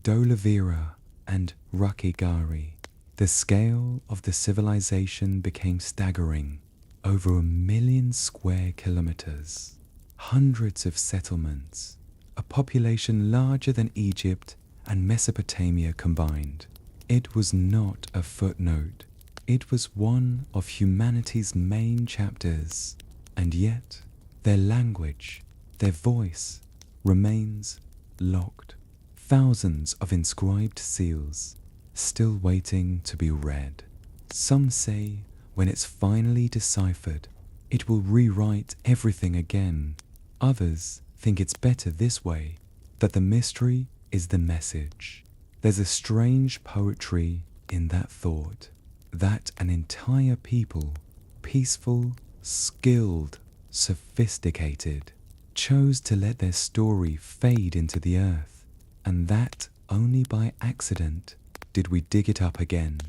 Dholavira, and Rakhigarhi, the scale of the civilization became staggering. over 1 million square kilometers, hundreds of settlements, a population larger than Egypt and Mesopotamia combined. It was not a footnote. It was one of humanity's main chapters, and yet their language, their voice, remains locked. Thousands of inscribed seals, still waiting to be read. Some say when it's finally deciphered, it will rewrite everything again. Others think it's better this way, that the mystery is the message. There's a strange poetry in that thought, that an entire people, peaceful, skilled, sophisticated, chose to let their story fade into the earth, and that only by accident did we dig it up again.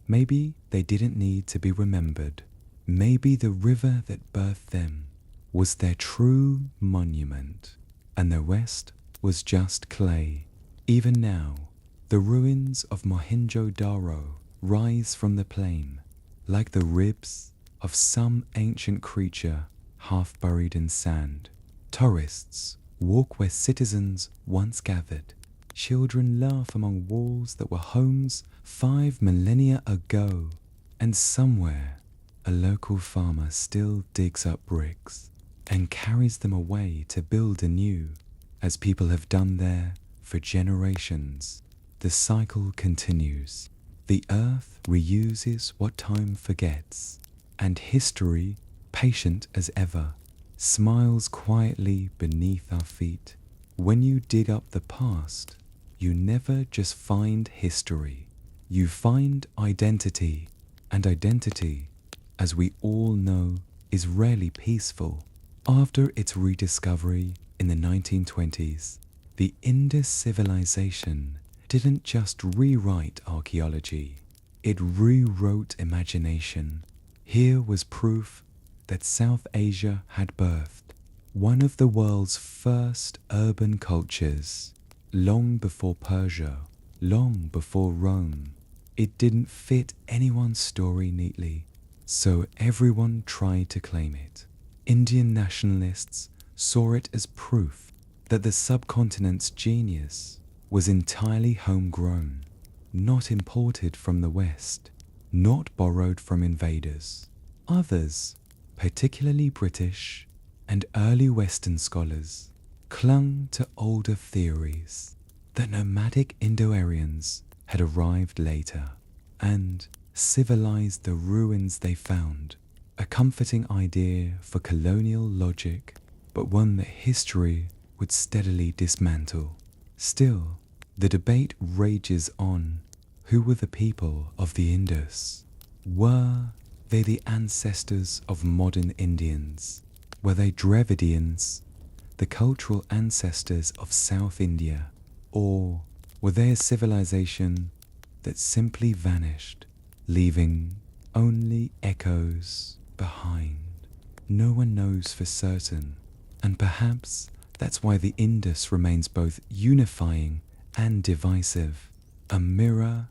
Maybe they didn't need to be remembered. Maybe the river that birthed them was their true monument, and the rest was just clay. Even now, the ruins of Mohenjo-Daro rise from the plain, like the ribs of some ancient creature half buried in sand. Tourists walk where citizens once gathered. Children laugh among walls that were homes 5 millennia ago. And somewhere, a local farmer still digs up bricks and carries them away to build anew, as people have done there for generations. The cycle continues. The earth reuses what time forgets, and history, patient as ever, smiles quietly beneath our feet. When you dig up the past, you never just find history. You find identity, and identity, as we all know, is rarely peaceful. After its rediscovery in the 1920s, the Indus civilization didn't just rewrite archaeology, it rewrote imagination. Here was proof that South Asia had birthed one of the world's first urban cultures, long before Persia, long before Rome. It didn't fit anyone's story neatly, so everyone tried to claim it. Indian nationalists saw it as proof that the subcontinent's genius was entirely homegrown, not imported from the West, not borrowed from invaders. Others, particularly British and early Western scholars, clung to older theories that nomadic Indo-Aryans had arrived later and civilized the ruins they found, a comforting idea for colonial logic, but one that history would steadily dismantle. Still, the debate rages on. Who were the people of the Indus? Were they the ancestors of modern Indians? Were they Dravidians, the cultural ancestors of South India? Or were they a civilization that simply vanished, leaving only echoes behind? No one knows for certain, and perhaps that's why the Indus remains both unifying and divisive, a mirror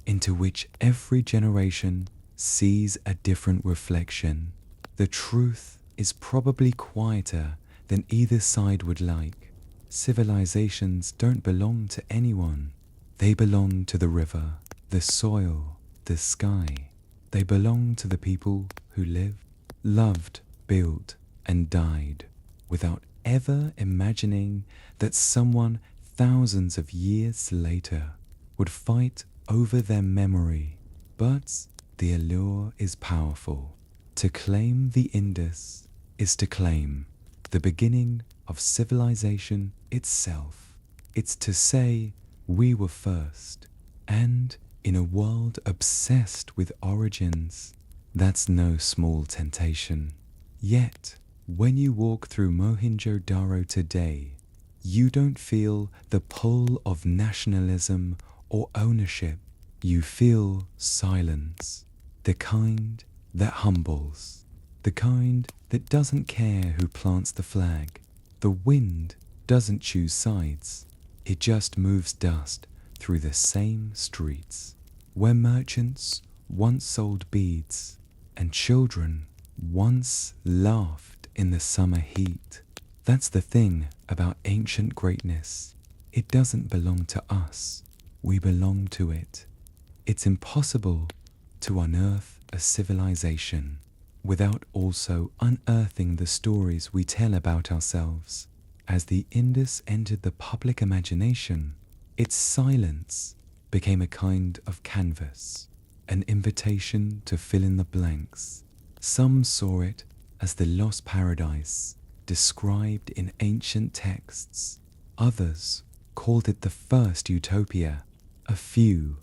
into which every generation sees a different reflection. The truth is probably quieter than either side would like. Civilizations don't belong to anyone. They belong to the river, the soil, the sky. They belong to the people who lived, loved, built, and died without ever imagining that someone thousands of years later would fight over their memory. But the allure is powerful. To claim the Indus is to claim the beginning of civilization itself. It's to say we were first, and in a world obsessed with origins, that's no small temptation. Yet, when you walk through Mohenjo-Daro today, you don't feel the pull of nationalism or ownership. You feel silence, the kind that humbles, the kind that doesn't care who plants the flag. The wind doesn't choose sides, it just moves dust through the same streets, where merchants once sold beads and children once laughed in the summer heat. That's the thing about ancient greatness. It doesn't belong to us. We belong to it. It's impossible to unearth a civilization without also unearthing the stories we tell about ourselves. As the Indus entered the public imagination, its silence became a kind of canvas, an invitation to fill in the blanks. Some saw it as the lost paradise described in ancient texts. Others called it the first utopia. A few,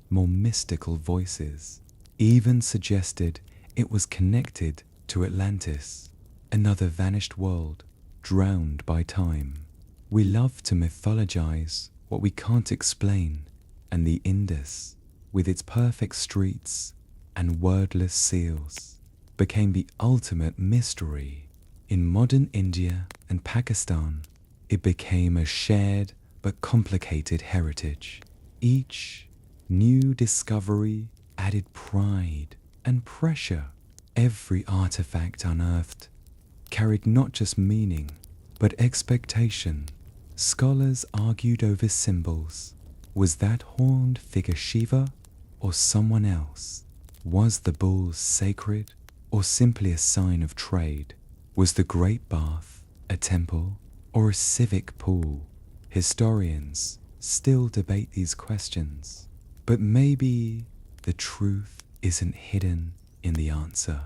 more mystical voices, even suggested it was connected to Atlantis, another vanished world drowned by time. We love to mythologize what we can't explain, and the Indus, with its perfect streets and wordless seals, became the ultimate mystery. In modern India and Pakistan, it became a shared but complicated heritage. Each new discovery added pride and pressure. Every artifact unearthed carried not just meaning, but expectation. Scholars argued over symbols. Was that horned figure Shiva or someone else? Was the bull sacred or simply a sign of trade? Was the Great Bath a temple or a civic pool? Historians still debate these questions, but maybe the truth isn't hidden in the answer.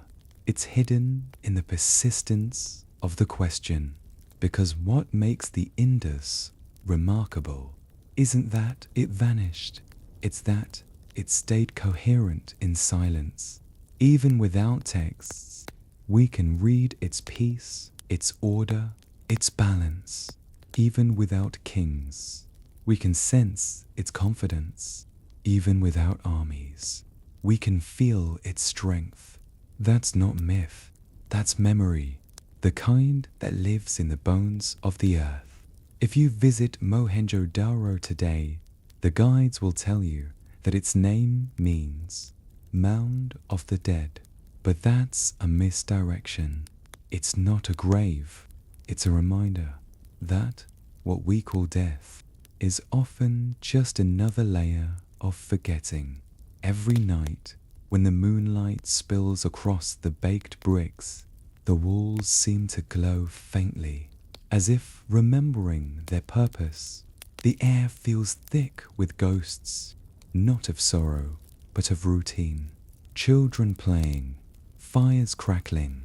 It's hidden in the persistence of the question, because what makes the Indus remarkable isn't that it vanished, it's that it stayed coherent in silence. Even without texts, we can read its peace, its order, its balance. Even without kings, we can sense its confidence. Even without armies, we can feel its strength. That's not myth, that's memory, the kind that lives in the bones of the earth. If you visit Mohenjo-Daro today, the guides will tell you that its name means mound of the dead. But that's a misdirection. It's not a grave, it's a reminder that what we call death is often just another layer of forgetting. Every night, when the moonlight spills across the baked bricks, the walls seem to glow faintly, as if remembering their purpose. The air feels thick with ghosts, not of sorrow, but of routine. Children playing, fires crackling,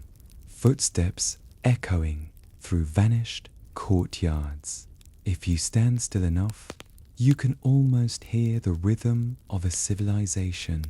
footsteps echoing through vanished courtyards. If you stand still enough, you can almost hear the rhythm of a civilization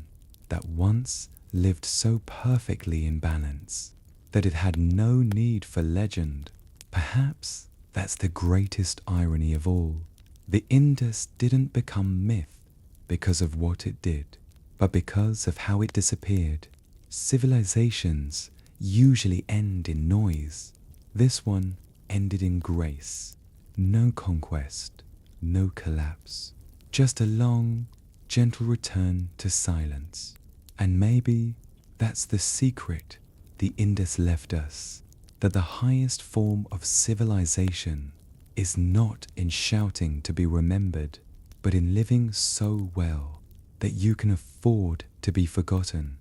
that once lived so perfectly in balance that it had no need for legend. Perhaps that's the greatest irony of all. The Indus didn't become myth because of what it did, but because of how it disappeared. Civilizations usually end in noise. This one ended in grace. No conquest, no collapse, just a long, gentle return to silence. And maybe that's the secret the Indus left us, that the highest form of civilization is not in shouting to be remembered, but in living so well that you can afford to be forgotten.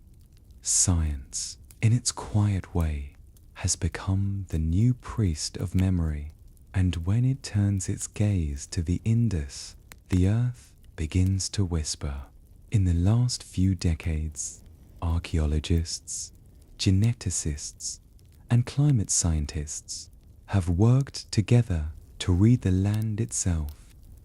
Science, in its quiet way, has become the new priest of memory, and when it turns its gaze to the Indus, the earth begins to whisper. In the last few decades, archaeologists, geneticists, and climate scientists have worked together to read the land itself,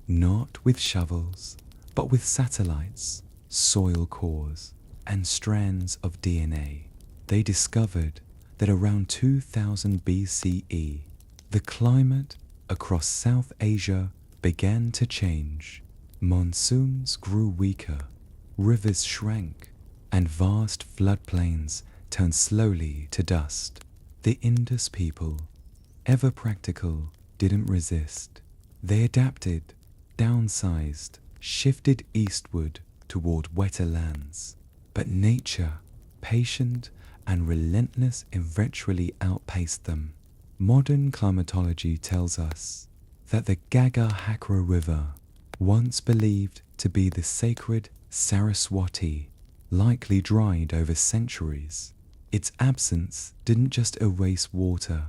not with shovels, but with satellites, soil cores, and strands of DNA. They discovered that around 2000 BCE, the climate across South Asia began to change. Monsoons grew weaker, rivers shrank, and vast floodplains turned slowly to dust. The Indus people, ever practical, didn't resist. They adapted, downsized, shifted eastward toward wetter lands. But nature, patient and relentless eventually outpaced them. Modern climatology tells us that the Gagahakra River, once believed to be the sacred Saraswati, likely dried over centuries. Its absence didn't just erase water,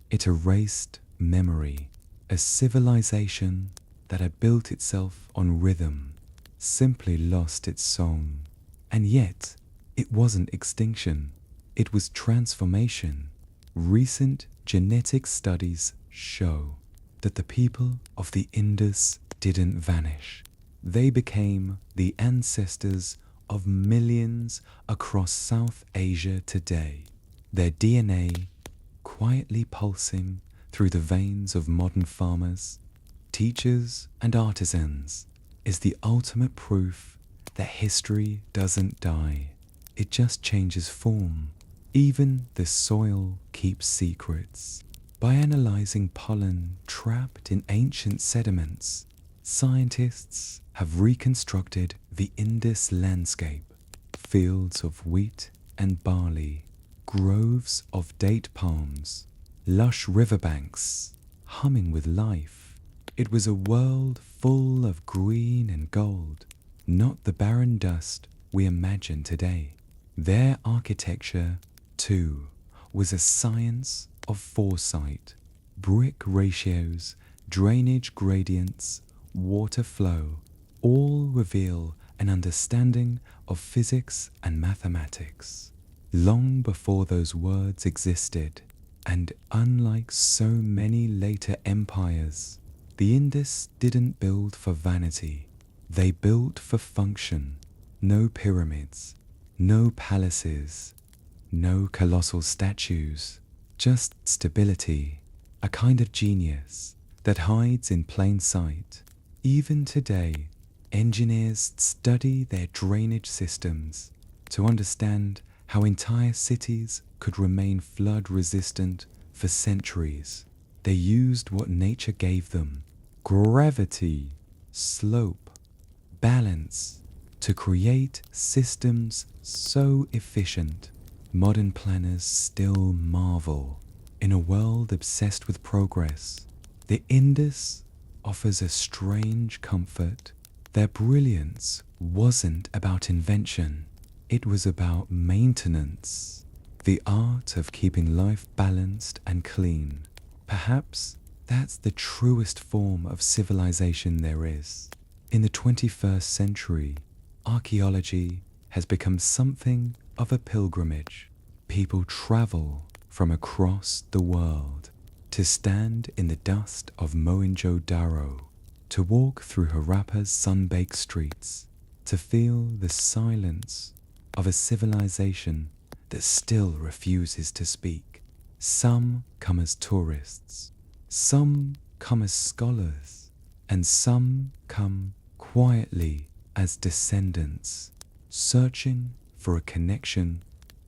it erased memory. A civilization that had built itself on rhythm simply lost its song. And yet, it wasn't extinction, it was transformation. Recent genetic studies show that the people of the Indus didn't vanish. They became the ancestors of millions across South Asia today. Their DNA quietly pulsing through the veins of modern farmers, teachers, and artisans is the ultimate proof that history doesn't die. It just changes form. Even the soil keeps secrets. By analyzing pollen trapped in ancient sediments, scientists have reconstructed the Indus landscape. Fields of wheat and barley, groves of date palms, lush riverbanks humming with life. It was a world full of green and gold, not the barren dust we imagine today. Their architecture, too, was a science of foresight. Brick ratios, drainage gradients, water flow, all reveal an understanding of physics and mathematics. Long before those words existed, and unlike so many later empires, the Indus didn't build for vanity. They built for function. No pyramids, no palaces, no colossal statues, just stability, a kind of genius that hides in plain sight. Even today, engineers study their drainage systems to understand how entire cities could remain flood-resistant for centuries. They used what nature gave them: gravity, slope, balance, to create systems so efficient. Modern planners still marvel. In a world obsessed with progress, the Indus offers a strange comfort. Their brilliance wasn't about invention, it was about maintenance, the art of keeping life balanced and clean. Perhaps that's the truest form of civilization there is. In the 21st century, archaeology has become something of a pilgrimage. People travel from across the world to stand in the dust of Mohenjo-Daro, to walk through Harappa's sun-baked streets, to feel the silence of a civilization that still refuses to speak. Some come as tourists, some come as scholars, and some come quietly as descendants, searching for a connection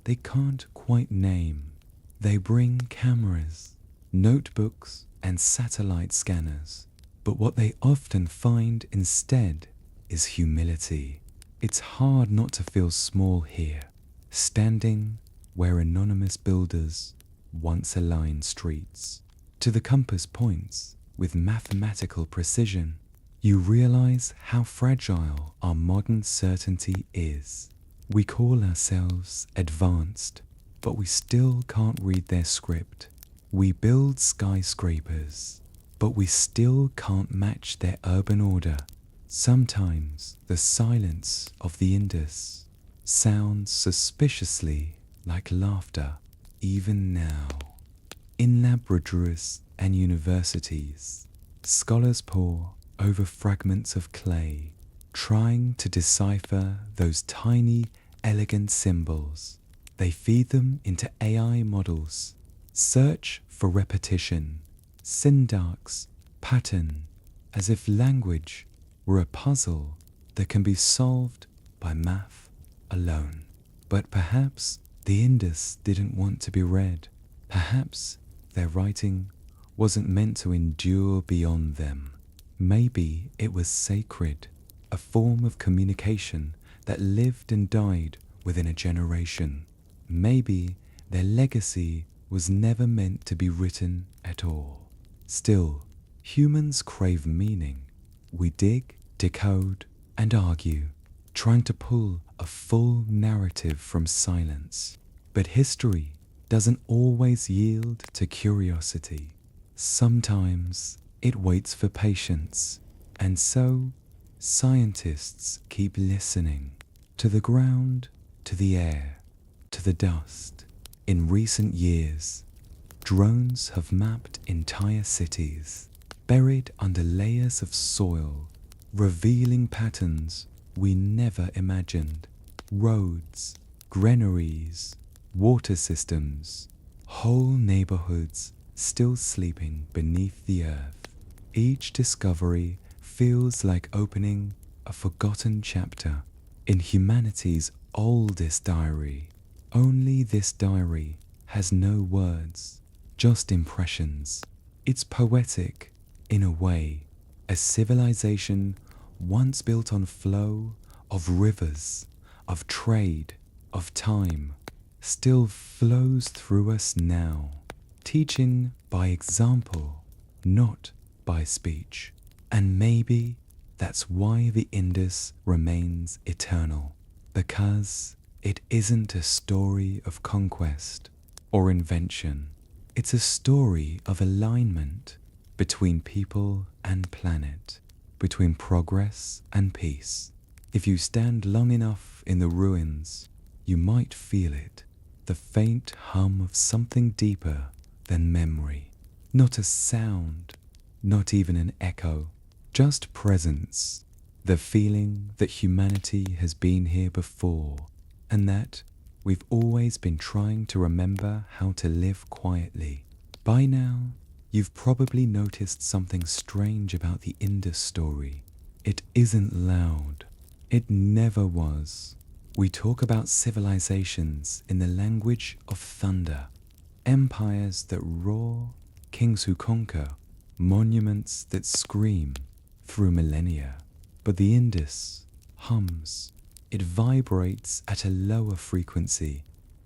they can't quite name. They bring cameras, notebooks, and satellite scanners, but what they often find instead is humility. It's hard not to feel small here, standing where anonymous builders once aligned streets. To the compass points with mathematical precision, you realize how fragile our modern certainty is. We call ourselves advanced, but we still can't read their script. We build skyscrapers, but we still can't match their urban order. Sometimes the silence of the Indus sounds suspiciously like laughter, even now. In laboratories and universities, scholars pore over fragments of clay, trying to decipher those tiny, elegant symbols. They feed them into AI models, search for repetition, syntax, pattern, as if language were a puzzle that can be solved by math alone. But perhaps the Indus didn't want to be read. Perhaps their writing wasn't meant to endure beyond them. Maybe it was sacred, a form of communication that lived and died within a generation. Maybe Their legacy was never meant to be written at all. Still, humans crave meaning. We dig, decode, and argue, trying to pull a full narrative from silence. But history doesn't always yield to curiosity. Sometimes it waits for patience, and so scientists keep listening to the ground, to the air, to the dust. In recent years, drones have mapped entire cities, buried under layers of soil, revealing patterns we never imagined. Roads, granaries, water systems, whole neighborhoods still sleeping beneath the earth. Each discovery feels like opening a forgotten chapter in humanity's oldest diary. Only this diary has no words, just impressions. It's poetic, in a way, a civilization once built on flow of rivers, of trade, of time, still flows through us now, teaching by example, not by speech. And maybe that's why the Indus remains eternal, because it isn't a story of conquest or invention. It's a story of alignment between people and planet, between progress and peace. If you stand long enough in the ruins, you might feel it, the faint hum of something deeper than memory. Not a sound, not even an echo, just presence, the feeling that humanity has been here before, and that we've always been trying to remember how to live quietly. By now, you've probably noticed something strange about the Indus story. It isn't loud. It never was. We talk about civilizations in the language of thunder, empires that roar, kings who conquer, monuments that scream through millennia. But the Indus hums. It vibrates at a lower frequency,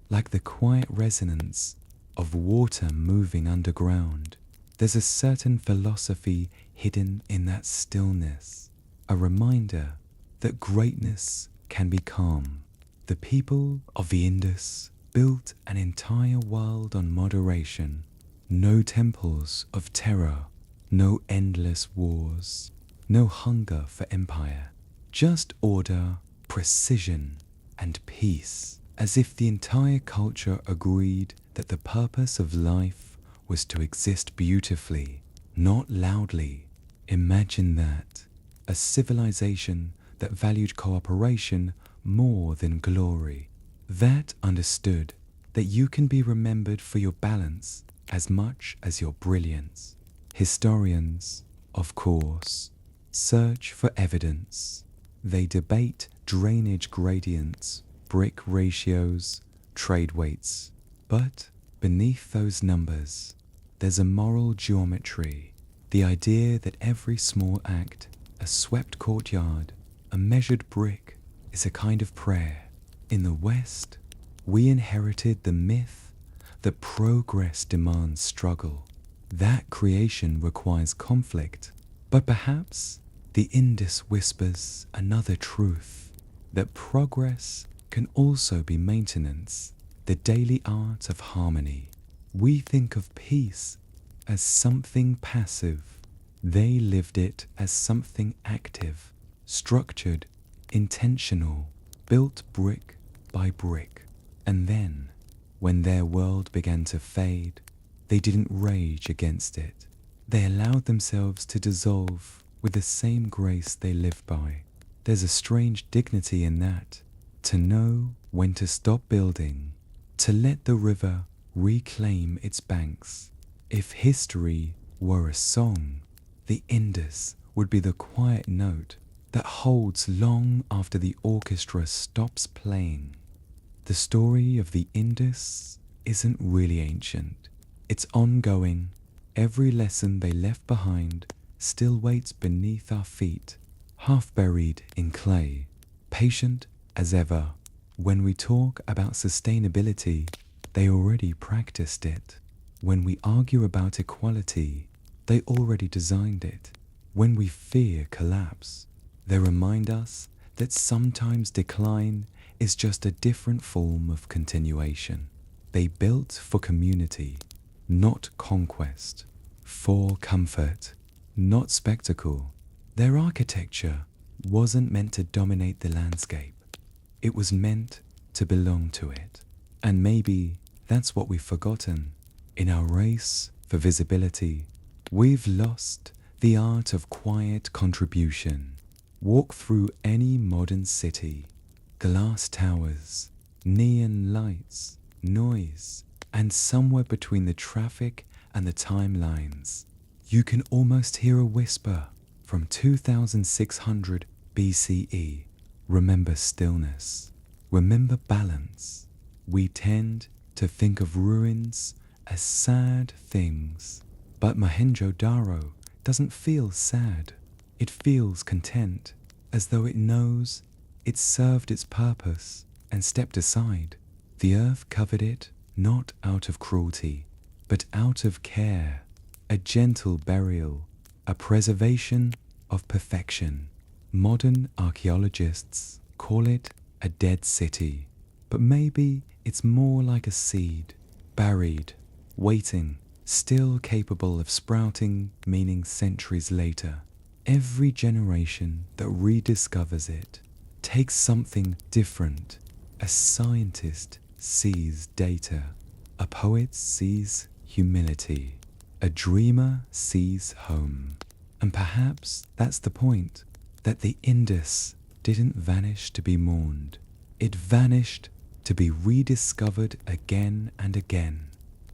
like the quiet resonance of water moving underground. There's a certain philosophy hidden in that stillness, a reminder that greatness can be calm. The people of the Indus built an entire world on moderation. No temples of terror, no endless wars, no hunger for empire, just order, precision, and peace, as if the entire culture agreed that the purpose of life was to exist beautifully, not loudly. Imagine that, a civilization that valued cooperation more than glory, that understood that you can be remembered for your balance as much as your brilliance. Historians, of course, search for evidence. They debate drainage gradients, brick ratios, trade weights. But beneath those numbers, there's a moral geometry, the idea that every small act, a swept courtyard, a measured brick, is a kind of prayer. In the West, we inherited the myth that progress demands struggle, that creation requires conflict. But perhaps the Indus whispers another truth, that progress can also be maintenance, the daily art of harmony. We think of peace as something passive. They lived it as something active, structured, intentional, built brick by brick. And then, when their world began to fade, they didn't rage against it. They allowed themselves to dissolve with the same grace they lived by. There's a strange dignity in that, to know when to stop building, to let the river reclaim its banks. If history were a song, the Indus would be the quiet note that holds long after the orchestra stops playing. The story of the Indus isn't really ancient. It's ongoing. Every lesson they left behind still waits beneath our feet, half buried in clay, patient as ever. When we talk about sustainability, They already practiced it. When we argue about equality, they already designed it. When we fear collapse, they remind us that sometimes decline is just a different form of continuation. They built for community, not conquest, for comfort, not spectacle. Their architecture wasn't meant to dominate the landscape. It was meant to belong to it. And maybe that's what we've forgotten. In our race for visibility, we've lost the art of quiet contribution. Walk through any modern city, glass towers, neon lights, noise, and somewhere between the traffic and the timelines, you can almost hear a whisper from 2600 BCE. Remember stillness. Remember balance. We tend to think of ruins as sad things, but Mohenjo-Daro doesn't feel sad. It feels content, as though it knows it served its purpose and stepped aside. The earth covered it not out of cruelty, but out of care, a gentle burial, a preservation of perfection. Modern archaeologists call it a dead city, but maybe it's more like a seed, buried, waiting, still capable of sprouting meaning centuries later. Every generation that rediscovers it takes something different. A scientist sees data, a poet sees humility, a dreamer sees home. And perhaps that's the point, that the Indus didn't vanish to be mourned. It vanished to be rediscovered again and again.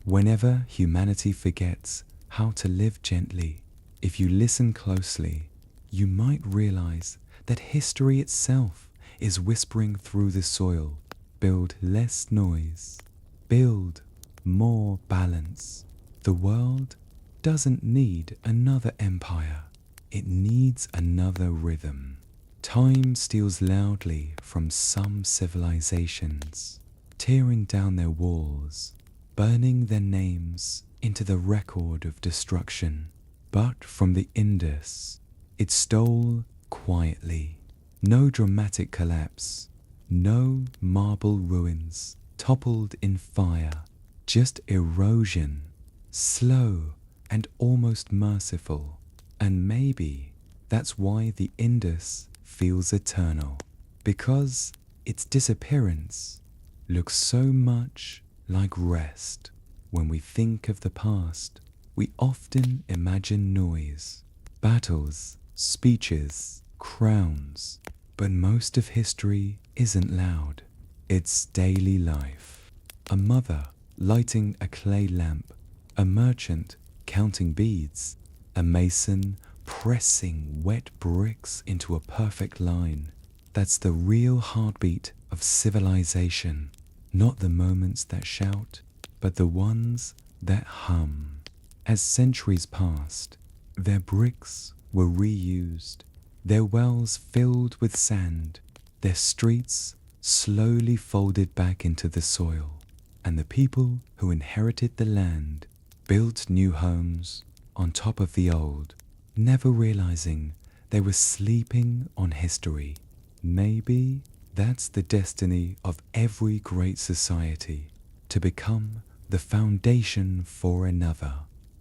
Whenever humanity forgets how to live gently, if you listen closely, you might realize that history itself is whispering through the soil. Build less noise. Build more balance. The world doesn't need another empire. It needs another rhythm. Time steals loudly from some civilizations, tearing down their walls, burning their names into the record of destruction. But from the Indus, it stole quietly. No dramatic collapse, no marble ruins toppled in fire, just erosion, slow and almost merciful. And maybe that's why the Indus feels eternal, because its disappearance looks so much like rest. When we think of the past, we often imagine noise, battles, speeches, crowns, but most of history isn't loud. It's daily life. A mother lighting a clay lamp, a merchant counting beads, a mason pressing wet bricks into a perfect line. That's the real heartbeat of civilization, not the moments that shout, but the ones that hum. As centuries passed, their bricks were reused, their wells filled with sand, their streets slowly folded back into the soil, and the people who inherited the land built new homes on top of the old, never realizing they were sleeping on history. Maybe that's the destiny of every great society, to become the foundation for another.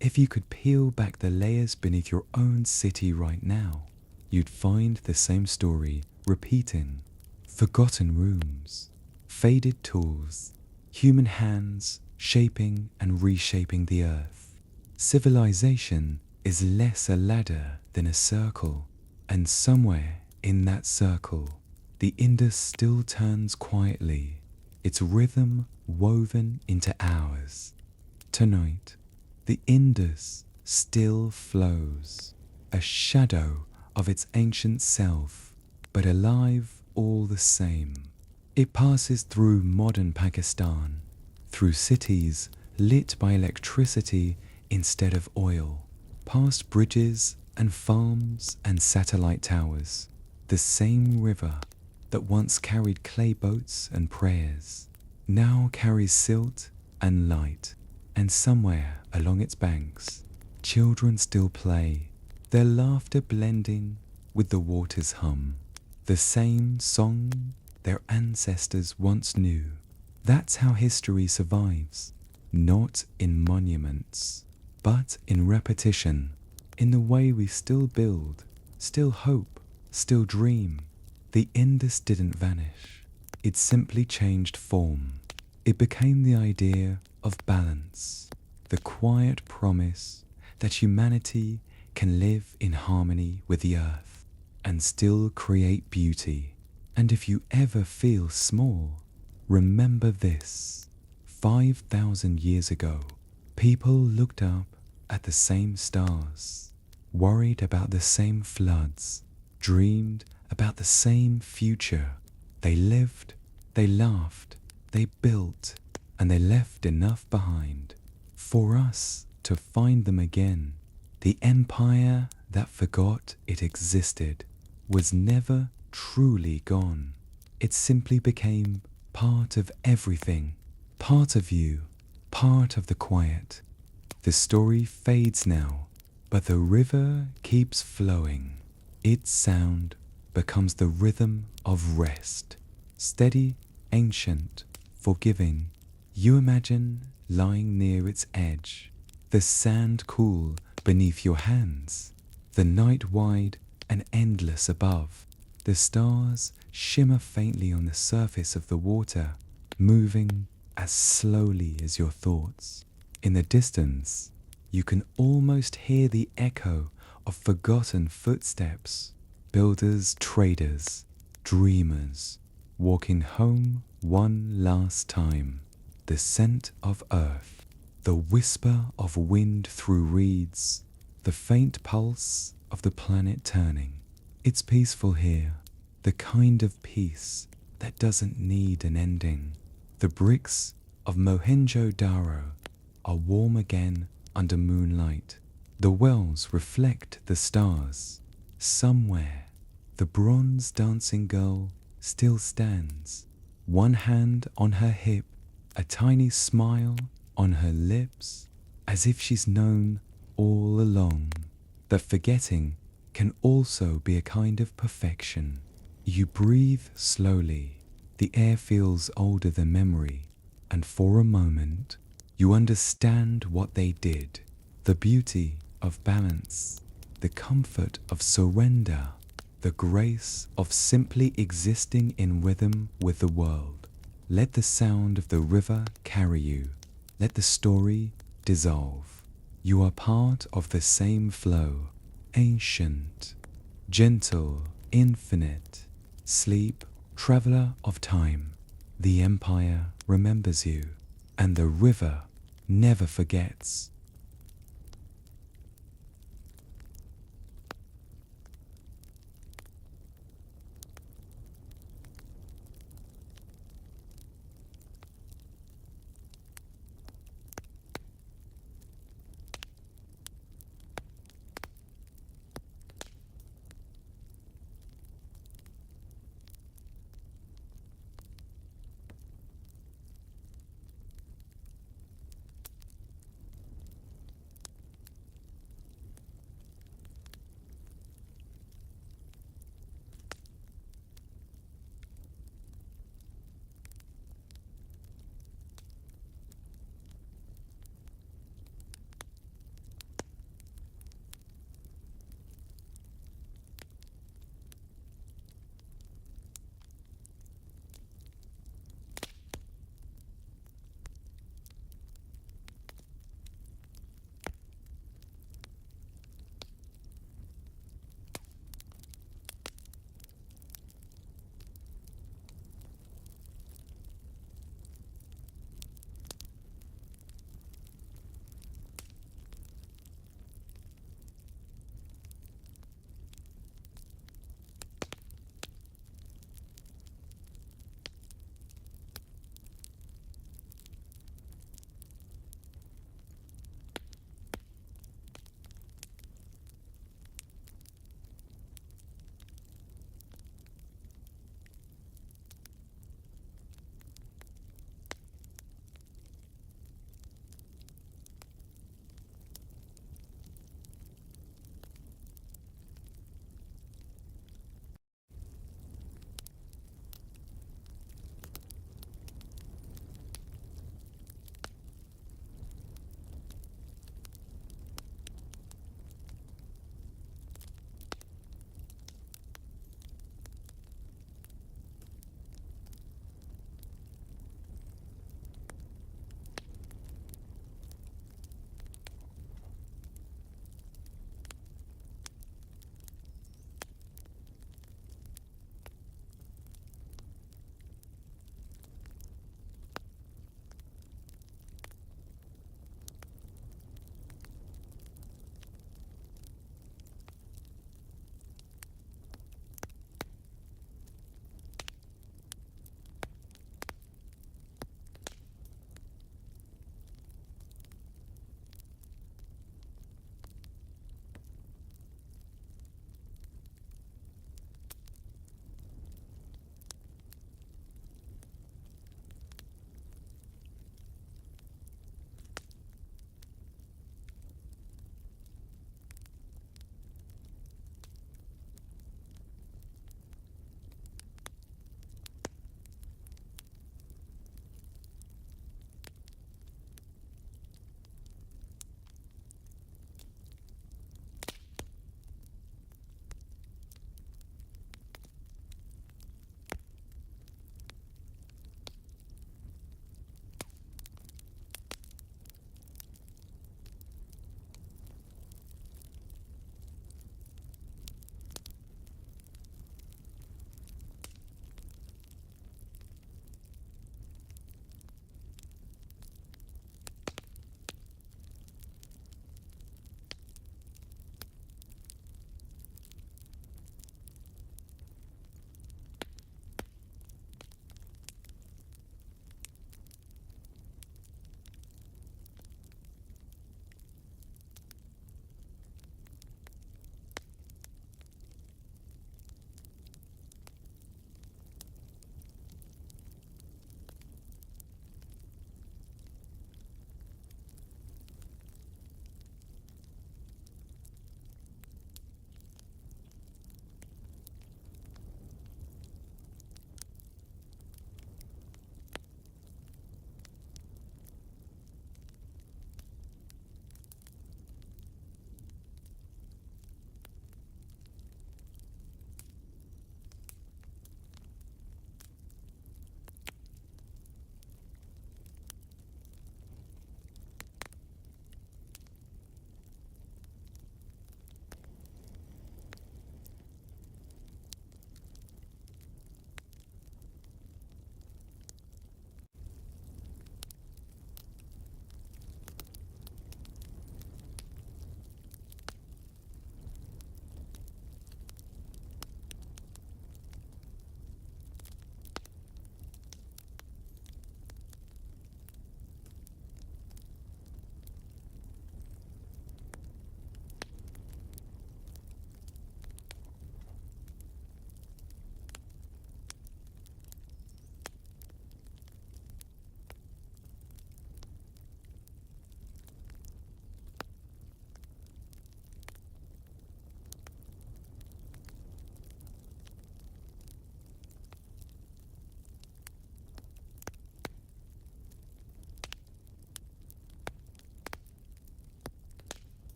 If you could peel back the layers beneath your own city right now, you'd find the same story repeating. Forgotten rooms, faded tools, human hands shaping and reshaping the earth. Civilization is less a ladder than a circle, and somewhere in that circle, the Indus still turns quietly, its rhythm woven into ours. Tonight, the Indus still flows, a shadow of its ancient self, but alive all the same. It passes through modern Pakistan, through cities lit by electricity instead of oil, past bridges and farms and satellite towers. The same river that once carried clay boats and prayers now carries silt and light, and somewhere along its banks, children still play, their laughter blending with the water's hum, the same song their ancestors once knew. That's how history survives, not in monuments, but in repetition, in the way we still build, still hope, still dream. The Indus didn't vanish. It simply changed form. It became the idea of balance, the quiet promise that humanity can live in harmony with the earth and still create beauty. And if you ever feel small, remember this. 5,000 years ago, people looked up at the same stars, worried about the same floods, dreamed about the same future. They lived, they laughed, they built, and they left enough behind for us to find them again. The empire that forgot it existed was never truly gone. It simply became part of everything, part of you, part of the quiet. The story fades now, but the river keeps flowing. Its sound becomes the rhythm of rest, steady, ancient, forgiving. You imagine lying near its edge, the sand cool beneath your hands, the night wide and endless above. The stars shimmer faintly on the surface of the water, moving as slowly as your thoughts. In the distance, you can almost hear the echo of forgotten footsteps, builders, traders, dreamers, walking home one last time. The scent of earth, the whisper of wind through reeds, the faint pulse of the planet turning. It's peaceful here, the kind of peace that doesn't need an ending. The bricks of Mohenjo-Daro are warm again under moonlight. The wells reflect the stars. Somewhere, the bronze dancing girl still stands, one hand on her hip, a tiny smile on her lips, as if she's known all along that forgetting can also be a kind of perfection. You breathe slowly. The air feels older than memory, and for a moment, you understand what they did, the beauty of balance, the comfort of surrender, the grace of simply existing in rhythm with the world. Let the sound of the river carry you. Let the story dissolve. You are part of the same flow, ancient, gentle, infinite. Sleep, traveler of time. The empire remembers you, and the river never forgets.